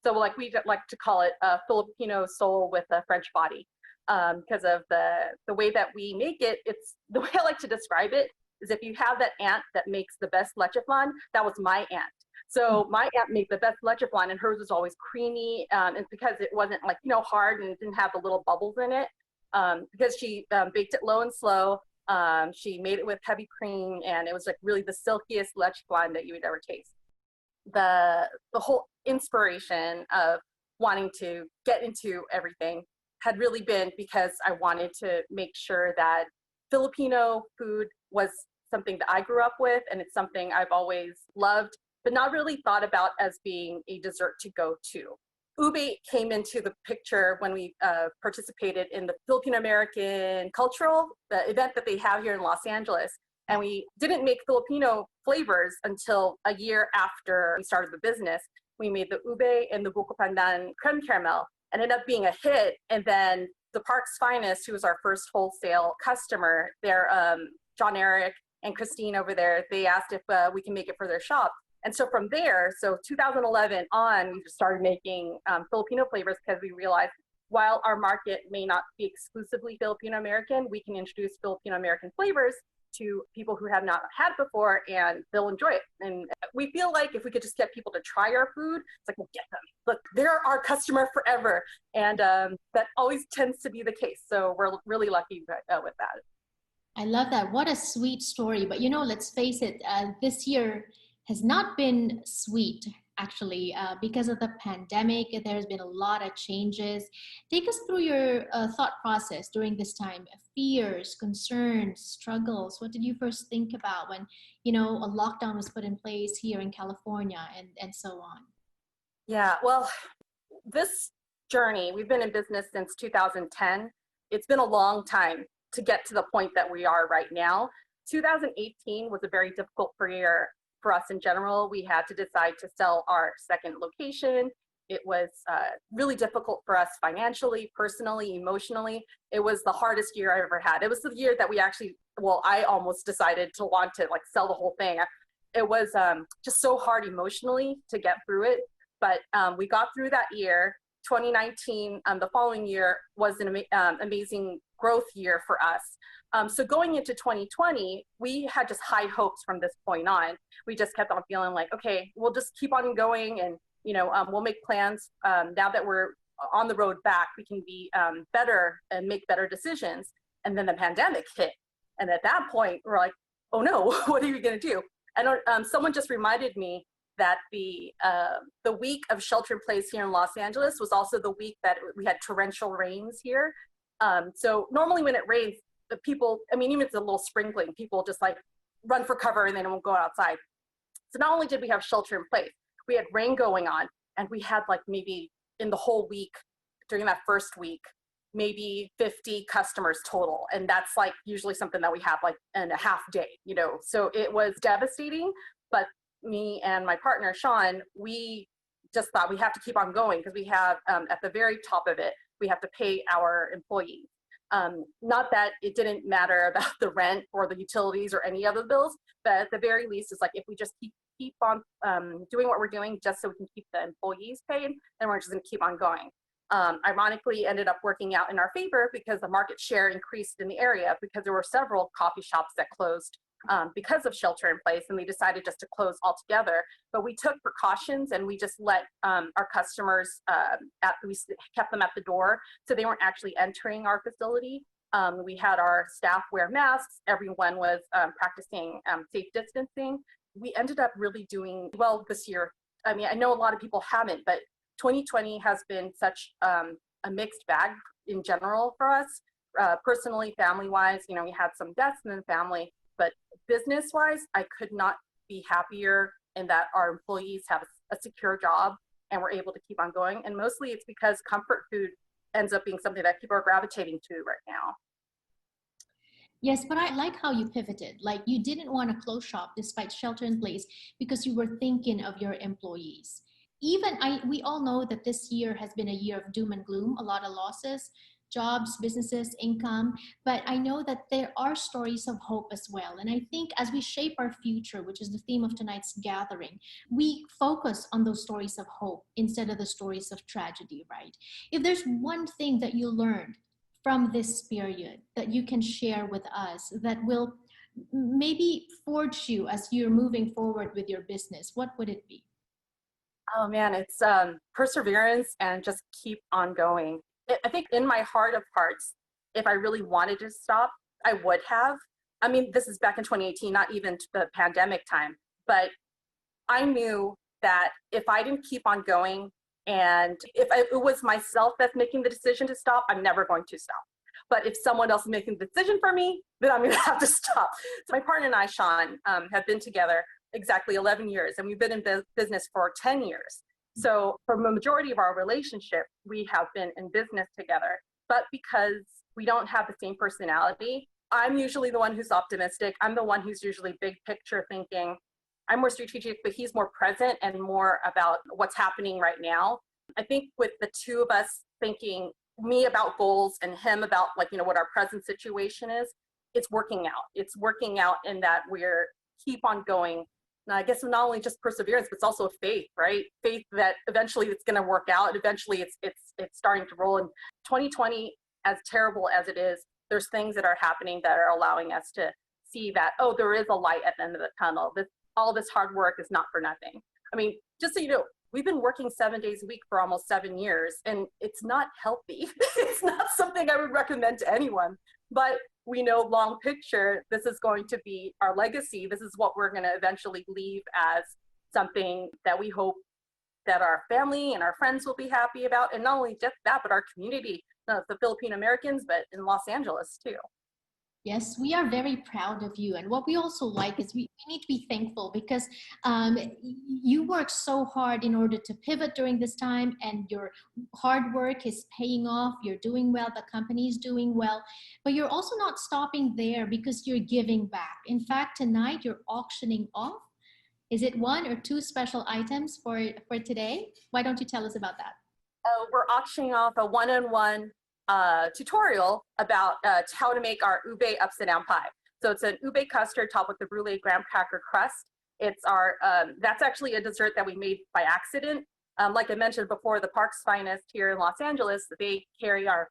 So like we like to call it a Filipino soul with a French body because of the way that we make it. It's the way I like to describe it is if you have that aunt that makes the best leche flan, that was my aunt. So my aunt made the best leche flan, and hers was always creamy, and because it wasn't like, you know, hard and it didn't have the little bubbles in it, because she baked it low and slow. She made it with heavy cream, and it was like really the silkiest leche flan that you would ever taste. The whole inspiration of wanting to get into everything had really been because I wanted to make sure that Filipino food was something that I grew up with, and it's something I've always loved, but not really thought about as being a dessert to go to. Ube came into the picture when we participated in the Filipino American cultural event that they have here in Los Angeles. And we didn't make Filipino flavors until a year after we started the business. We made the ube and the buko pandan creme caramel, and ended up being a hit. And then the Park's Finest, who was our first wholesale customer, they're John Eric and Christine over there, they asked if we can make it for their shop. And so from there, so 2011 on, we started making Filipino flavors because we realized while our market may not be exclusively Filipino American, we can introduce Filipino American flavors to people who have not had before, and they'll enjoy it. And we feel like if we could just get people to try our food, it's like, we'll get them. Look, they're our customer forever. And that always tends to be the case. So we're really lucky with that. I love that. What a sweet story. But you know, let's face it, this year has not been sweet, actually, because of the pandemic. There's been a lot of changes. Take us through your thought process during this time. Fears, concerns, struggles. What did you first think about when, you know, a lockdown was put in place here in California and so on? Yeah, well, this journey, we've been in business since 2010. It's been a long time to get to the point that we are right now. 2018 was a very difficult year for us in general. We had to decide to sell our second location. It was really difficult for us financially, personally, emotionally. It was the hardest year I ever had. It was the year that we actually, well, I almost decided to want to like sell the whole thing. It was just so hard emotionally to get through it. But we got through that year. 2019, the following year was an amazing growth year for us. So going into 2020, we had just high hopes from this point on. We just kept on feeling like, okay, we'll just keep on going, and we'll make plans. Now that we're on the road back, we can be better and make better decisions. And then the pandemic hit, and at that point, we're like, oh no, what are we going to do? I don't. Someone just reminded me that the week of shelter in place here in Los Angeles was also the week that we had torrential rains here. So normally when it rains, the people, I mean, even if it's a little sprinkling, people just like run for cover and they won't go outside. So not only did we have shelter in place, we had rain going on, and we had like maybe in the whole week, during that first week, maybe 50 customers total. And that's like usually something that we have like in a half day, So it was devastating, but me and my partner, Sean, we just thought we have to keep on going because we have, at the very top of it, we have to pay our employees. Not that it didn't matter about the rent or the utilities or any other bills, but at the very least, it's like if we just keep on doing what we're doing just so we can keep the employees paid, then we're just going to keep on going. Ironically, ended up working out in our favor because the market share increased in the area because there were several coffee shops that closed because of shelter in place, and they decided just to close altogether. But we took precautions, and we just let our customers, we kept them at the door, so they weren't actually entering our facility. We had our staff wear masks. Everyone was practicing safe distancing. We ended up really doing well this year. I mean, I know a lot of people haven't, but 2020 has been such a mixed bag in general for us. Personally, family-wise, we had some deaths in the family, but business-wise, I could not be happier in that our employees have a secure job and we're able to keep on going. And mostly it's because comfort food ends up being something that people are gravitating to right now. Yes, but I like how you pivoted. Like you didn't want to close shop despite shelter in place because you were thinking of your employees. We all know that this year has been a year of doom and gloom, a lot of losses, jobs, businesses, income, but I know that there are stories of hope as well. And I think as we shape our future, which is the theme of tonight's gathering, we focus on those stories of hope instead of the stories of tragedy, right? If there's one thing that you learned from this period that you can share with us that will maybe forge you as you're moving forward with your business, what would it be? Oh man, it's perseverance and just keep on going. I think in my heart of hearts, if I really wanted to stop, I would have. I mean, this is back in 2018, not even the pandemic time, but I knew that if I didn't keep on going, and if it was myself that's making the decision to stop, I'm never going to stop. But if someone else is making the decision for me, then I'm going to have to stop. So my partner and I, Sean, have been together exactly 11 years, and we've been in business for 10 years. So for the majority of our relationship, we have been in business together. But because we don't have the same personality, I'm usually the one who's optimistic. I'm the one who's usually big picture thinking. I'm more strategic, but he's more present and more about what's happening right now. I think with the two of us thinking, me about goals and him about what our present situation is, it's working out. It's working out in that we're keep on going. And I guess not only just perseverance, but it's also faith, right? Faith that eventually it's going to work out. Eventually it's starting to roll. And 2020, as terrible as it is, there's things that are happening that are allowing us to see that, oh, there is a light at the end of the tunnel. All this hard work is not for nothing. I mean, just so you know, we've been working 7 days a week for almost 7 years, and it's not healthy. It's not something I would recommend to anyone, but we know long picture, this is going to be our legacy. This is what we're going to eventually leave as something that we hope that our family and our friends will be happy about. And not only just that, but our community, the Filipino Americans, but in Los Angeles too. Yes, we are very proud of you. And what we also like is we need to be thankful because you work so hard in order to pivot during this time, and your hard work is paying off. You're doing well. The company is doing well. But you're also not stopping there because you're giving back. In fact, tonight you're auctioning off. Is it 1 or 2 special items for today? Why don't you tell us about that? We're auctioning off a one-on-one tutorial about how to make our ube upside down pie. So it's an ube custard topped with the brulee graham cracker crust. It's our that's actually a dessert that we made by accident. Like I mentioned before, the Park's Finest here in Los Angeles, they carry our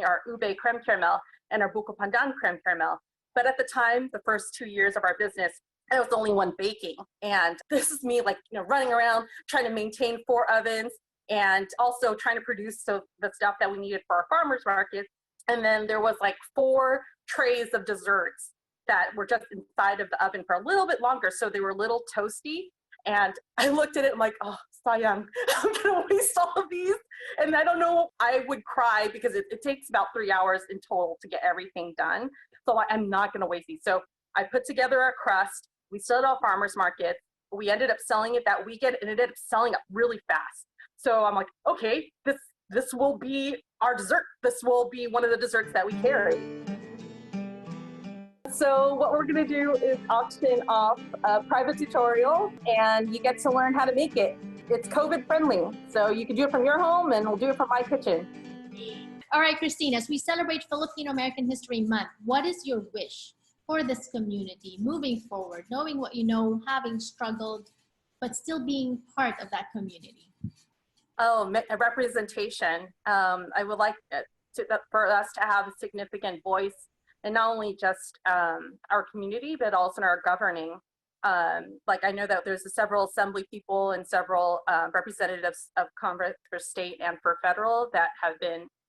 our ube creme caramel and our buko pandan creme caramel. But at the time, the first 2 years of our business, I was the only one baking. And this is me running around trying to maintain 4 ovens and also trying to produce the stuff that we needed for our farmers market. And then there was 4 trays of desserts that were just inside of the oven for a little bit longer. So they were a little toasty. And I looked at it, I'm like, oh, sayang, I'm gonna waste all of these. And I don't know, I would cry because it takes about 3 hours in total to get everything done. So I'm not gonna waste these. So I put together a crust. We sold it at farmers market. We ended up selling it that weekend and it ended up selling up really fast. So I'm like, okay, this will be our dessert. This will be one of the desserts that we carry. So what we're gonna do is auction off a private tutorial and you get to learn how to make it. It's COVID friendly, so you can do it from your home and we'll do it from my kitchen. All right, Christine, as we celebrate Filipino American History Month, what is your wish for this community moving forward, knowing what you know, having struggled, but still being part of that community? Oh, representation. I would like for us to have a significant voice in not only just our community, but also in our governing. I know that there's several assembly people and several representatives of Congress for state and for federal that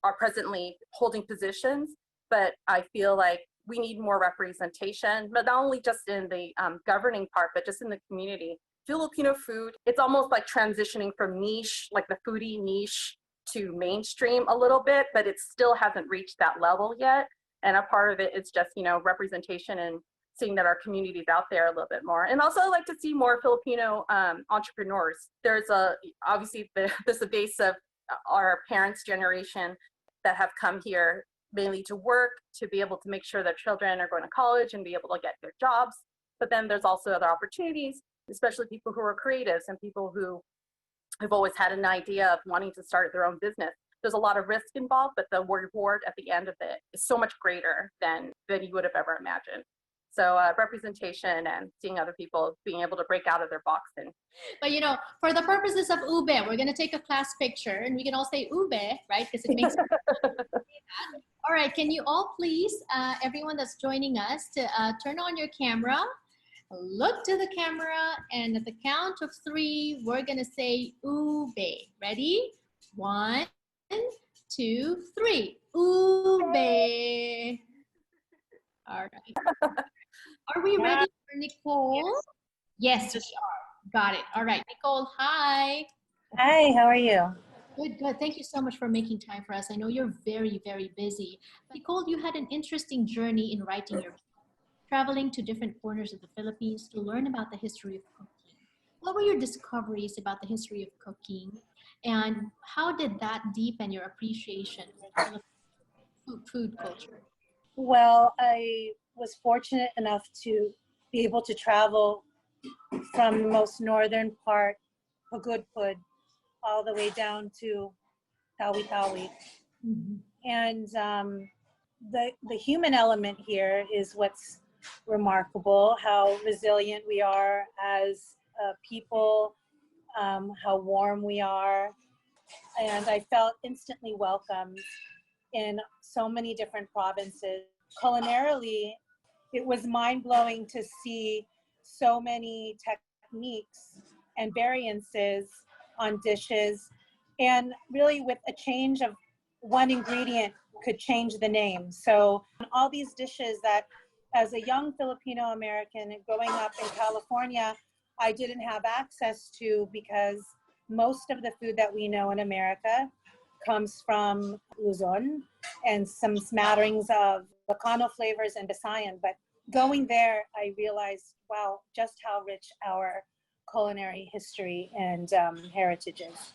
are presently holding positions, but I feel like we need more representation, but not only just in the governing part, but just in the community. Filipino food, it's almost like transitioning from niche, like the foodie niche, to mainstream a little bit, but it still hasn't reached that level yet. And a part of it is just, representation and seeing that our community's out there a little bit more. And also I'd like to see more Filipino entrepreneurs. There's obviously there's a base of our parents' generation that have come here mainly to work, to be able to make sure their children are going to college and be able to get good jobs. But then there's also other opportunities, especially people who are creatives and people who have always had an idea of wanting to start their own business. There's a lot of risk involved, but the reward at the end of it is so much greater than you would have ever imagined. So representation and seeing other people being able to break out of their box. But for the purposes of ube, we're going to take a class picture and we can all say ube, right? Because it makes All right, can you all please, everyone that's joining us, to turn on your camera, look to the camera, and at the count of 3, we're going to say ube. Ready? 1, 2, 3. Ube. All right. Are we ready for Nicole? Yes, we are. Got it. All right, Nicole, hi. Hi, how are you? Good, good. Thank you so much for making time for us. I know you're very, very busy. Nicole, you had an interesting journey in writing your book, traveling to different corners of the Philippines to learn about the history of cooking. What were your discoveries about the history of cooking, and how did that deepen your appreciation for food culture? Well, I was fortunate enough to be able to travel from the most northern part, Pagudpud, all the way down to Tawi-Tawi. Mm-hmm. And the human element here is what's remarkable, how resilient we are as people, how warm we are. And I felt instantly welcomed in so many different provinces. Culinarily, it was mind-blowing to see so many techniques and variances on dishes, and really with a change of one ingredient could change the name. So all these dishes that as a young Filipino American growing up in California, I didn't have access to, because most of the food that we know in America comes from Luzon and some smatterings of Bacano flavors and Visayan. But going there, I realized, wow, just how rich our culinary history and heritage is.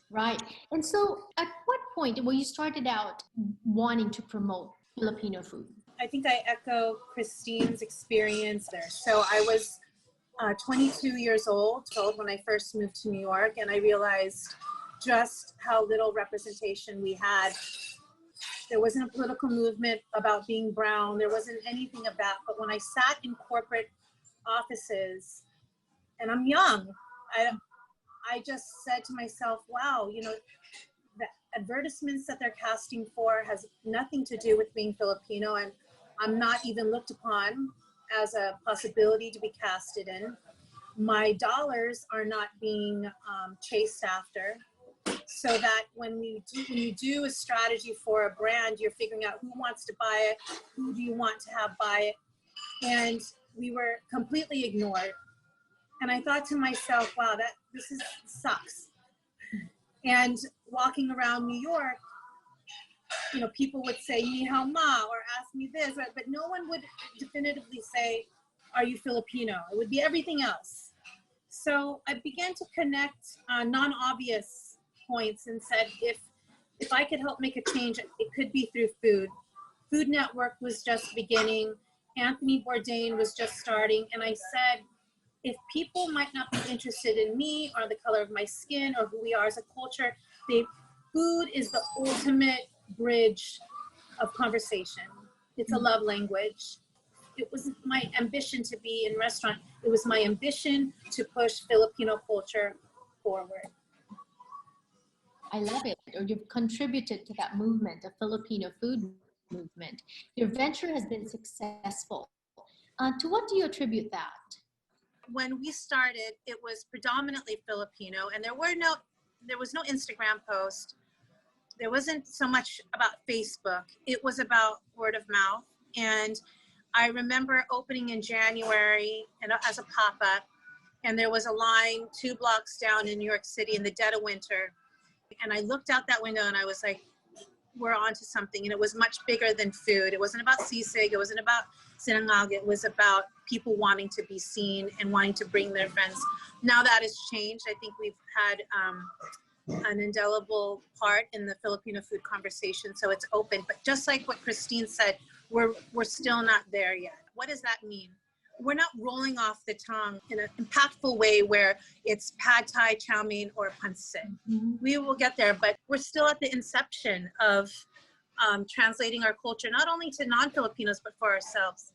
Right. And so at what point, when you started out wanting to promote Filipino food? I think I echo Christine's experience there. So I was 22 years old when I first moved to New York, and I realized just how little representation we had. There wasn't a political movement about being brown. There wasn't anything of that. But when I sat in corporate offices, and I'm young, I just said to myself, wow, advertisements that they're casting for has nothing to do with being Filipino, and I'm not even looked upon as a possibility to be casted in. My dollars are not being chased after, so that when you do a strategy for a brand, you're figuring out who wants to buy it, who do you want to have buy it, and we were completely ignored. And I thought to myself, wow, this sucks. And walking around New York, you know, people would say, "Ni hao ma," or ask me this, but no one would definitively say, "Are you Filipino?" It would be everything else. So I began to connect non-obvious points and said, if I could help make a change, it could be through food. Food Network was just beginning. Anthony Bourdain was just starting. And I said, if people might not be interested in me or the color of my skin or who we are as a culture, food is the ultimate bridge of conversation. It's a love language. It wasn't my ambition to be in restaurant. It was my ambition to push Filipino culture forward. I love it. Or you've contributed to that movement, a Filipino food movement. Your venture has been successful. To what do you attribute that? When we started, it was predominantly Filipino, and there was no Instagram post. There wasn't so much about Facebook. It was about word of mouth. And I remember opening in January and as a pop-up, and there was a line 2 blocks down in New York City in the dead of winter. And I looked out that window and I was like, we're onto something. And it was much bigger than food. It wasn't about sisig. It wasn't about sinangag. It was about people wanting to be seen and wanting to bring their friends. Now that has changed. I think we've had an indelible part in the Filipino food conversation. So it's open. But just like what Christine said, we're still not there yet. What does that mean? We're not rolling off the tongue in an impactful way where it's pad thai, chow mein, or pancit. Mm-hmm. We will get there, but we're still at the inception of translating our culture, not only to non-Filipinos, but for ourselves.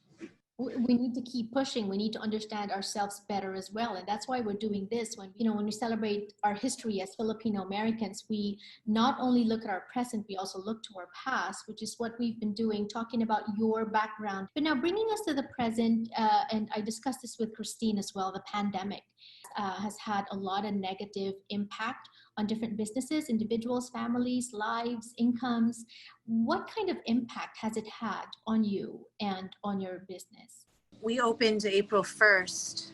We need to keep pushing. We need to understand ourselves better as well. And that's why we're doing this. When we celebrate our history as Filipino Americans, we not only look at our present, we also look to our past, which is what we've been doing, talking about your background. But now bringing us to the present, and I discussed this with Christine as well, the pandemic has had a lot of negative impact on different businesses, individuals, families, lives, incomes. What kind of impact has it had on you and on your business? We opened April 1st,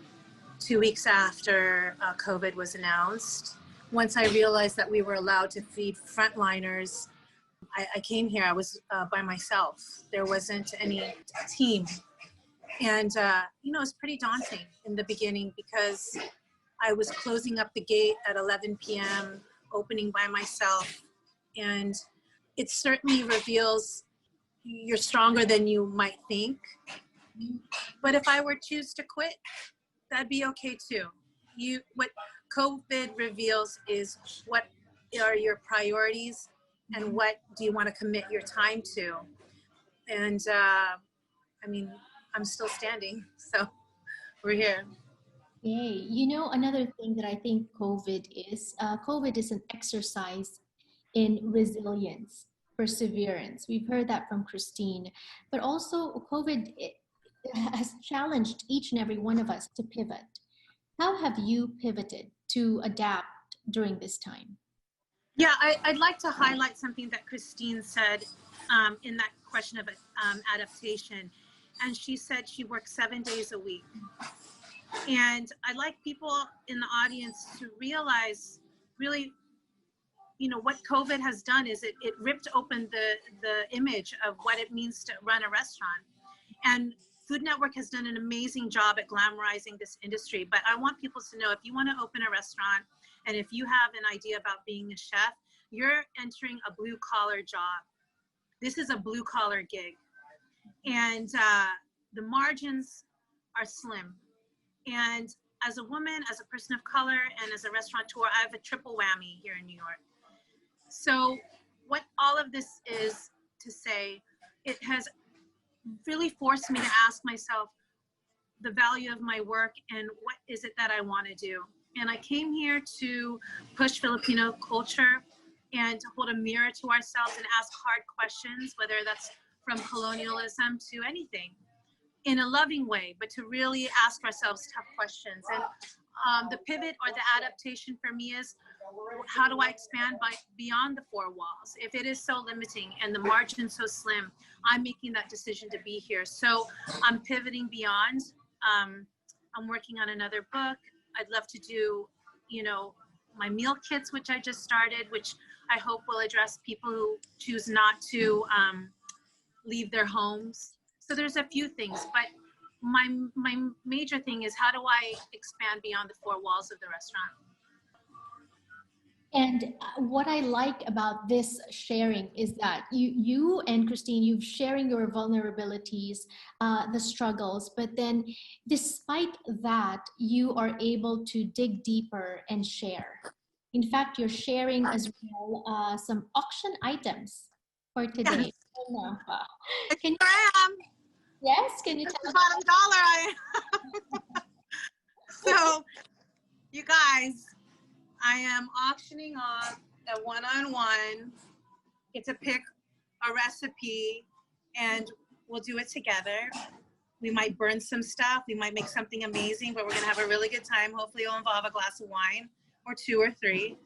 2 weeks after COVID was announced. Once I realized that we were allowed to feed frontliners, I came here. I was by myself. There wasn't any team. And, it was pretty daunting in the beginning because I was closing up the gate at 11 p.m., opening by myself. And it certainly reveals you're stronger than you might think. But if I were to choose to quit, that'd be okay too. What COVID reveals is what are your priorities and what do you want to commit your time to. And I'm still standing, so we're here. Yay. Another thing that I think COVID is an exercise in resilience, perseverance. We've heard that from Christine, but also COVID has challenged each and every one of us to pivot. How have you pivoted to adapt during this time? Yeah, I'd like to highlight something that Christine said in that question of adaptation. And she said she works 7 days a week. And I'd like people in the audience to realize really, what COVID has done is it ripped open the image of what it means to run a restaurant. And Food Network has done an amazing job at glamorizing this industry. But I want people to know, if you want to open a restaurant and if you have an idea about being a chef, you're entering a blue collar job. This is a blue collar gig. And the margins are slim. And as a woman, as a person of color, and as a restaurateur, I have a triple whammy here in New York. So what all of this is to say, it has really forced me to ask myself the value of my work and what is it that I want to do. And I came here to push Filipino culture and to hold a mirror to ourselves and ask hard questions, whether that's from colonialism to anything, in a loving way, but to really ask ourselves tough questions. And the pivot or the adaptation for me is, how do I expand beyond the four walls? If it is so limiting and the margin so slim, I'm making that decision to be here. So I'm pivoting beyond. I'm working on another book. I'd love to do, my meal kits, which I just started, which I hope will address people who choose not to leave their homes. So there's a few things, but my major thing is, how do I expand beyond the four walls of the restaurant? And what I like about this sharing is that you and Christine, you've sharing your vulnerabilities, the struggles, but then despite that, you are able to dig deeper and share. In fact, you're sharing as well some auction items for today. Yes. Can you, yes, can you tell us? Bottom dollar I am. So, you guys, I am auctioning off a one-on-one. Get to pick a recipe and we'll do it together. We might burn some stuff. We might make something amazing, but we're gonna have a really good time. Hopefully it'll involve a glass of wine or two or three.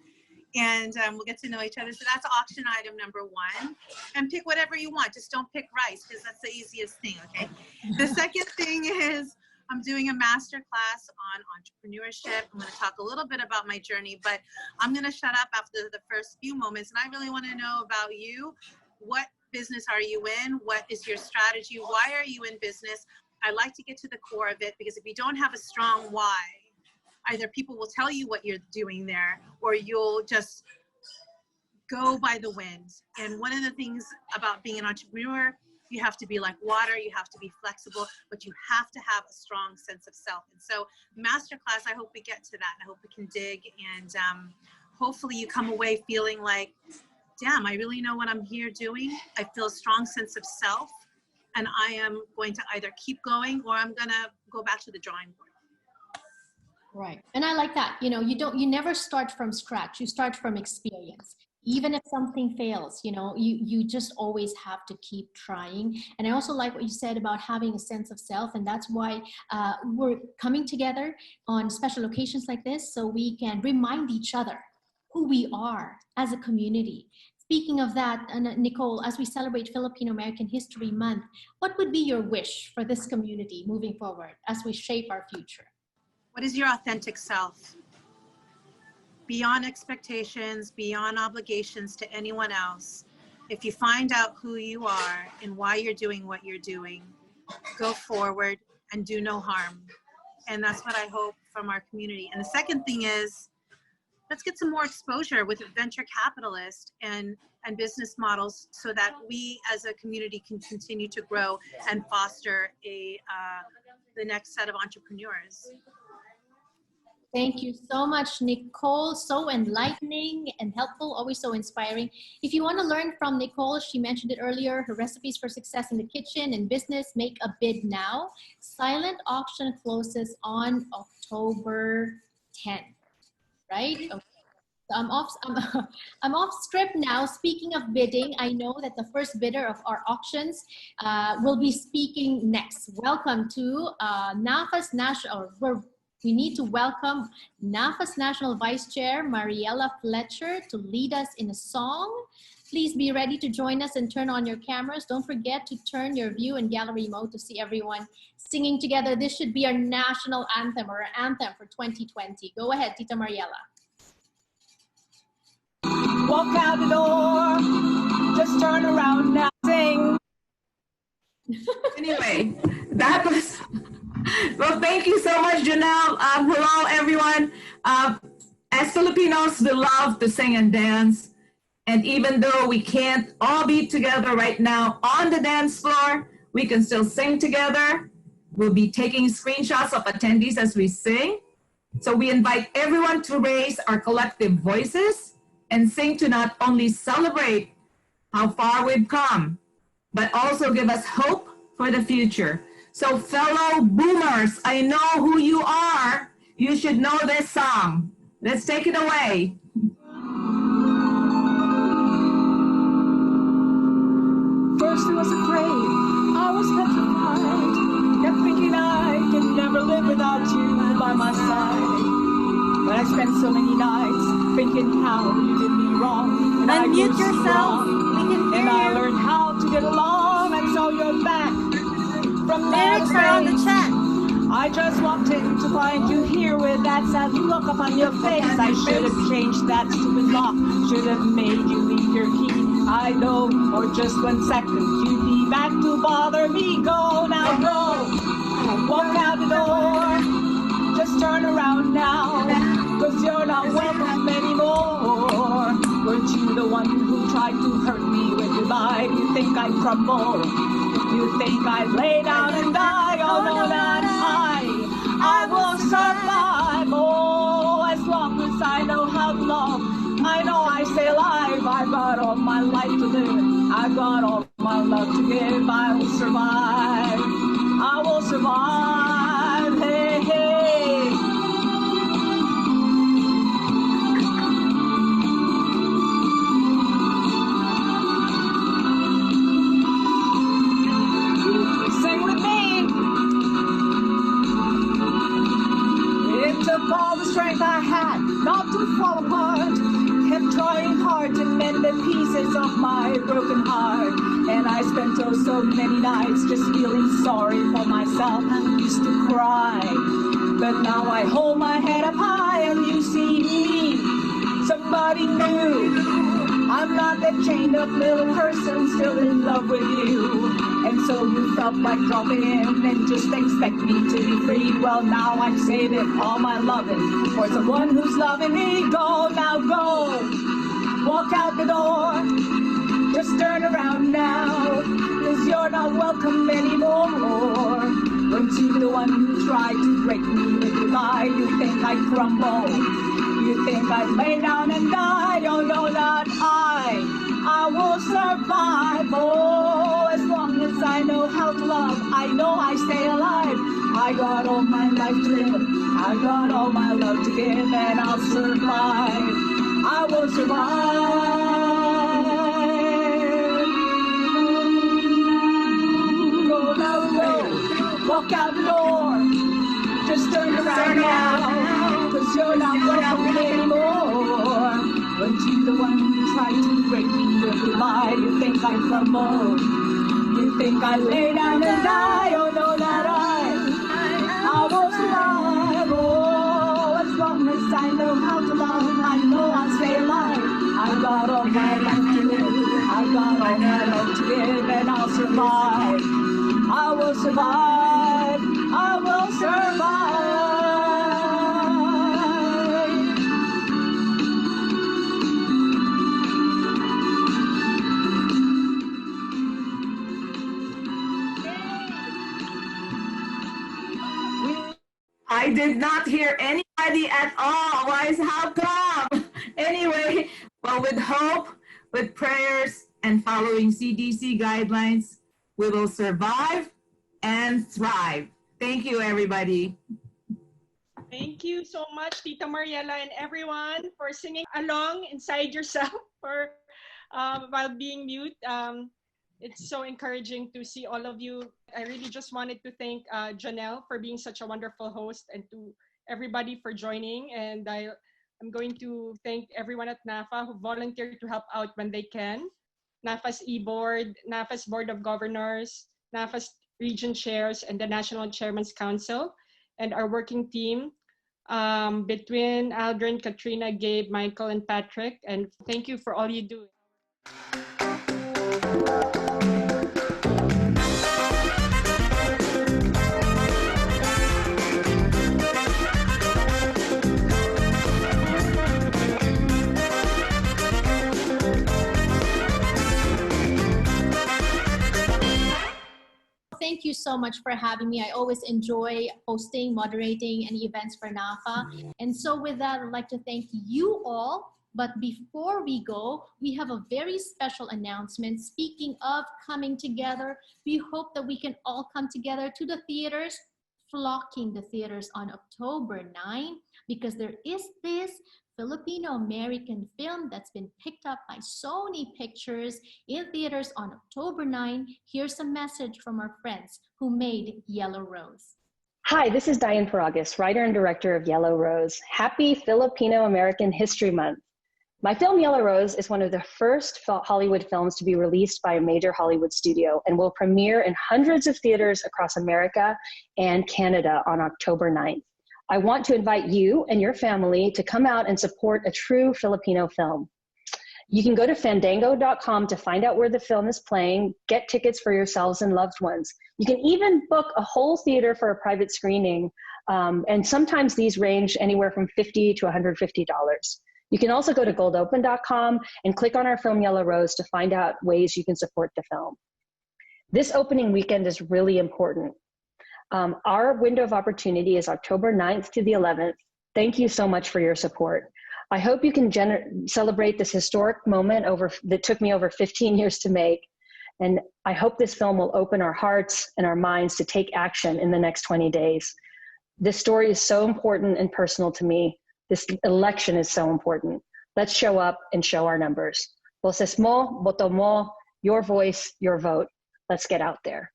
And we'll get to know each other. So that's auction item number one. And pick whatever you want. Just don't pick rice, because that's the easiest thing, okay? The second thing is, I'm doing a master class on entrepreneurship. I'm going to talk a little bit about my journey, but I'm going to shut up after the first few moments. And I really want to know about you. What business are you in? What is your strategy? Why are you in business? I like to get to the core of it, because if you don't have a strong why, either people will tell you what you're doing there, or you'll just go by the wind. And one of the things about being an entrepreneur, you have to be like water, you have to be flexible, but you have to have a strong sense of self. And so masterclass, I hope we get to that. I hope we can dig, and hopefully you come away feeling like, damn, I really know what I'm here doing. I feel a strong sense of self, and I am going to either keep going or I'm gonna go back to the drawing board. Right. And I like that. You never start from scratch. You start from experience. Even if something fails, you just always have to keep trying. And I also like what you said about having a sense of self. And that's why we're coming together on special occasions like this, so we can remind each other who we are as a community. Speaking of that, Nicole, as we celebrate Filipino American History Month, what would be your wish for this community moving forward as we shape our future? What is your authentic self? Beyond expectations, beyond obligations to anyone else. If you find out who you are and why you're doing what you're doing, go forward and do no harm. And that's what I hope from our community. And the second thing is, let's get some more exposure with venture capitalists and business models, so that we as a community can continue to grow and foster the next set of entrepreneurs. Thank you so much, Nicole. So enlightening and helpful, always so inspiring. If you want to learn from Nicole, she mentioned it earlier, her recipes for success in the kitchen and business, make a bid now. Silent auction closes on October 10th, right? Okay. So I'm off script now. Speaking of bidding, I know that the first bidder of our auctions will be speaking next. Welcome to NaFFA's National, we need to welcome NaFFA's National Vice Chair, Mariela Fletcher, to lead us in a song. Please be ready to join us and turn on your cameras. Don't forget to turn your view and gallery mode to see everyone singing together. This should be our national anthem, or our anthem for 2020. Go ahead, Tita Mariela. Walk out the door, just turn around now, sing. Anyway, that was... Well, thank you so much, Janelle. Hello, everyone. As Filipinos, we love to sing and dance. And even though we can't all be together right now on the dance floor, we can still sing together. We'll be taking screenshots of attendees as we sing. So we invite everyone to raise our collective voices and sing to not only celebrate how far we've come, but also give us hope for the future. So fellow boomers, I know who you are. You should know this song. Let's take it away. my side. But I spent so many nights thinking how you did me wrong. And Unmute yourself. We can hear and I you. learned how to get along, and so you're back from that Lyrics are on the space. chat. I just walked in to find you here with that sad look upon your face. I should have changed that stupid lock, should have made you leave your key. I know for just 1 second you'd be back to bother me. Go now, go, walk out the door, just turn around now, cause you're not welcome anymore. Weren't you the one who tried to hurt me with your lie? You think I'd crumble? You think I'd lay down and die? Oh no, not I will survive. Oh, as long as I know how to love, I know I stay alive. I've got all my life to live, I've got all my love to give. I will survive, I will survive. Hey, hey. Sing with me. It took all the strength I had not to fall apart. Kept trying hard to mend the pieces of my broken heart. And I spent oh so many nights just feeling sorry for myself. I used to cry, but now I hold my head up high and you see me, somebody new. I'm not that chained up little person still in love with you. And so you felt like dropping in and just expect me to be freed. Well, now I'm saving all my loving for someone who's loving me. Go, now go, walk out the door, just turn around now, cause you're not welcome anymore. Weren't you the one who tried to break me with your lie? You think I'd crumble? You think I'd lay down and die? Oh no, not I will survive. Oh, as long as I know how to love, I know I stay alive. I got all my life to live, I got all my love to give, and I'll survive. I will survive. Go now, go, walk out the door, just turn around now, cause you're not welcome anymore. Weren't you the one who tried to break me with a lie? You think I crumble? You think I lay down and die? Oh no, not I will survive. Oh, as long as I know how to love, I know I'll stay alive. I got all my life to live, I got all my love to give, and I'll survive. I will survive, I will survive. I did not hear anybody at all. Why is how come? Anyway, well, with hope, with prayers, and following CDC guidelines, we will survive and thrive. Thank you, everybody. Thank you so much, Tita Mariela, and everyone for singing along inside yourself for while being mute. It's so encouraging to see all of you. I really just wanted to thank Janelle for being such a wonderful host, and to everybody for joining. And I'm going to thank everyone at NaFFA who volunteered to help out when they can. NaFFA's e-board, NaFFA's Board of Governors, NaFFA's region chairs, and the National Chairman's Council, and our working team between Aldrin, Katrina, Gabe, Michael, and Patrick. And thank you for all you do. Thank you so much for having me. I always enjoy hosting, moderating any events for NaFFA. And so with that, I'd like to thank you all. But before we go, we have a very special announcement. Speaking of coming together, we hope that we can all come together to the theaters, flocking the theaters on October 9, because there is this Filipino American film that's been picked up by Sony Pictures in theaters on October 9. Here's a message from our friends who made Yellow Rose. Hi, this is Diane Paragas, writer and director of Yellow Rose. Happy Filipino American History Month. My film Yellow Rose is one of the first Hollywood films to be released by a major Hollywood studio and will premiere in hundreds of theaters across America and Canada on October 9th. I want to invite you and your family to come out and support a true Filipino film. You can go to fandango.com to find out where the film is playing, get tickets for yourselves and loved ones. You can even book a whole theater for a private screening, and sometimes these range anywhere from $50 to $150. You can also go to goldopen.com and click on our film Yellow Rose to find out ways you can support the film. This opening weekend is really important. Our window of opportunity is October 9th to the 11th. Thank you so much for your support. I hope you can celebrate this historic moment that took me over 15 years to make. And I hope this film will open our hearts and our minds to take action in the next 20 days. This story is so important and personal to me. This election is so important. Let's show up and show our numbers. Boses mo, boto mo, your voice, your vote. Let's get out there.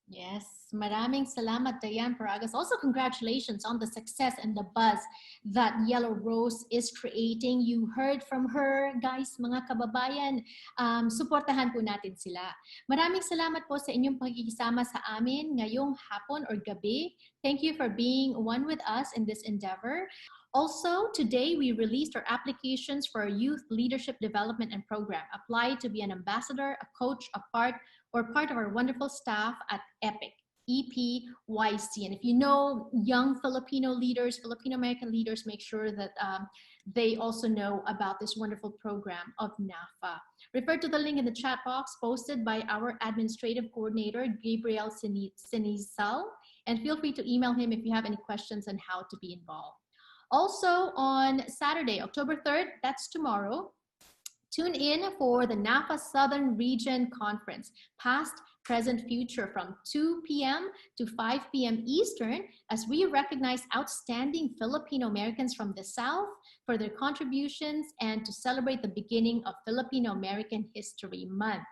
Yes, maraming salamat, Diane Paragas. Also, congratulations on the success and the buzz that Yellow Rose is creating. You heard from her, guys, mga kababayan. Suportahan po natin sila. Maraming salamat po sa inyong pagkikisama sa amin ngayong hapon or gabi. Thank you for being one with us in this endeavor. Also, today we released our applications for our Youth Leadership Development and Program. Apply to be an ambassador, a coach, a part of our wonderful staff at EPIC, EPYC. And if you know young Filipino leaders, Filipino American leaders, make sure that they also know about this wonderful program of NaFFAA. Refer to the link in the chat box posted by our administrative coordinator, Gabriel Sinizal, and feel free to email him if you have any questions on how to be involved. Also on Saturday, October 3rd, that's tomorrow, tune in for the NaFFAA Southern Region Conference, Past, Present, Future, from 2 p.m. to 5 p.m. Eastern, as we recognize outstanding Filipino Americans from the South for their contributions and to celebrate the beginning of Filipino American History Month.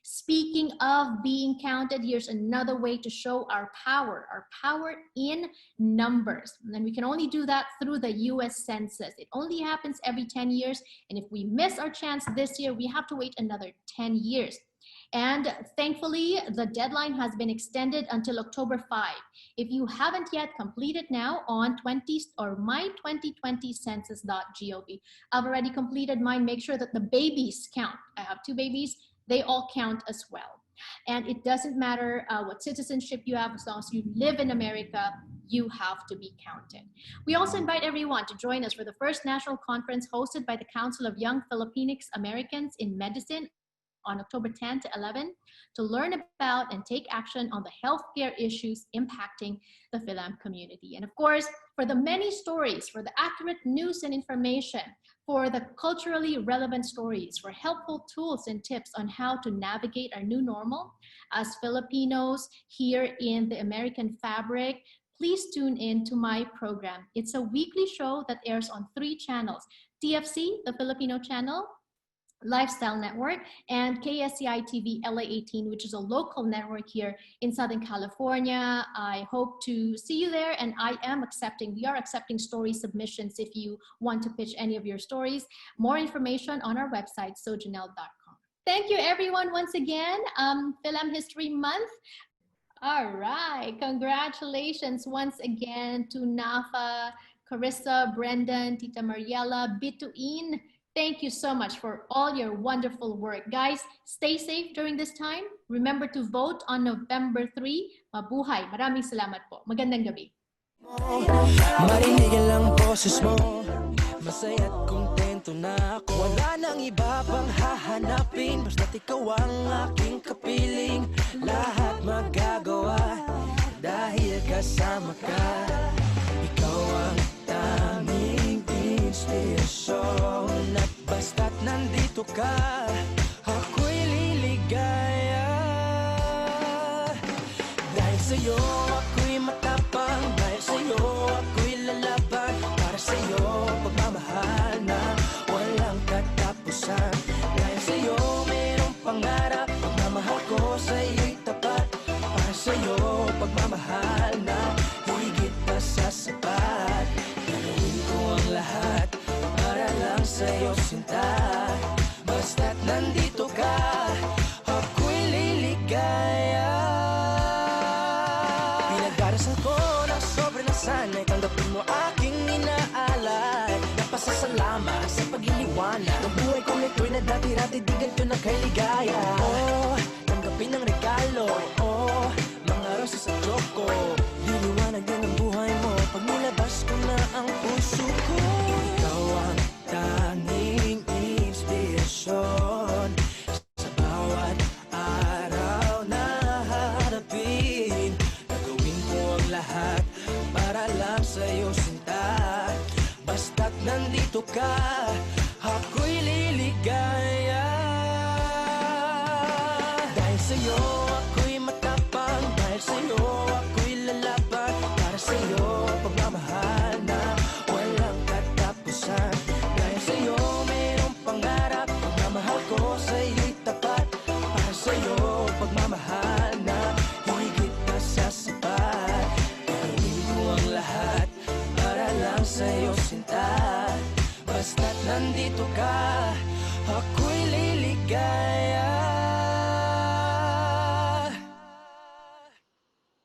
Speaking of being counted, here's another way to show our power in numbers. And we can only do that through the US Census. It only happens every 10 years. And if we miss our chance this year, we have to wait another 10 years. And thankfully, the deadline has been extended until October 5. If you haven't yet, complete it now on my2020census.gov. I've already completed mine. Make sure that the babies count. I have 2 babies. They all count as well. And it doesn't matter what citizenship you have, as long as you live in America, you have to be counted. We also invite everyone to join us for the first national conference hosted by the Council of Young Filipino Americans in Medicine on October 10 to 11 to learn about and take action on the healthcare issues impacting the Philam community. And of course, for the many stories, for the accurate news and information, for the culturally relevant stories, for helpful tools and tips on how to navigate our new normal as Filipinos here in the American fabric, please tune in to my program. It's a weekly show that airs on 3 channels: TFC, the Filipino channel, Lifestyle Network, and KSCI TV LA 18, which is a local network here in Southern California. I hope to see you there, and we are accepting story submissions if you want to pitch any of your stories. More information on our website, sojanelle.com. Thank you everyone once again. Philam History Month. All right, congratulations once again to NaFFAA, Carissa, Brendan, Tita Mariela, Bituin. Thank you so much for all your wonderful work. Guys, stay safe during this time. Remember to vote on November 3. Mabuhay. Maraming salamat po. Magandang gabi. Marinig lang boses mo, masaya't kontento na ako. Wala nang iba pang hahanapin, basta't ikaw ang aking kapiling. Lahat magagawa dahil kasama ka. Ikaw ang tanging inspirasyon, at basta't nandito ka, ako'y liligaya. Dahil sa'yo ako'y matapang, dahil sa'yo ako'y lalaban, para sa'yo pagmamahal na walang katapusan. Dahil sa'yo mayroong pangarap, pagmamahal ko sa'yo'y tapat, para sa'yo pagmamahal sa'yo sinta. Basta't nandito ka, ako'y liligaya. Pinagdarasal ko ng sobrang nasanay, tanggapin mo aking inaalay. Napasasalamat sa pag-iliwanag ng buhay kong ito'y na dati-rati di ganito na kay ligaya. Oh, tanggapin ang regalo, oh, mga rosas at choco. Liliwanag din ang buhay mo pag nilabas ko na ang puso ko. Ikaw ang tanging inspirasyon sa bawat araw na haharapin. Gagawin ko ang lahat para lang sa'yo sinta. Basta't nandito ka, ako'y liligaya. Dahil sa'yo ako'y matapang, dahil sa'yo ako'y lalaban. Para sa'yo pagmamahal na walang katapusan. Dahil sa'yo mayroong pangarap, pagmamahal ko sa'yo'y tapat. Para sa'yo pagmamahal na higit pa sa sapat. Gagawin ko ang lahat para lang sa'yo sinta. Basta't nandito ka, ako'y liligaya.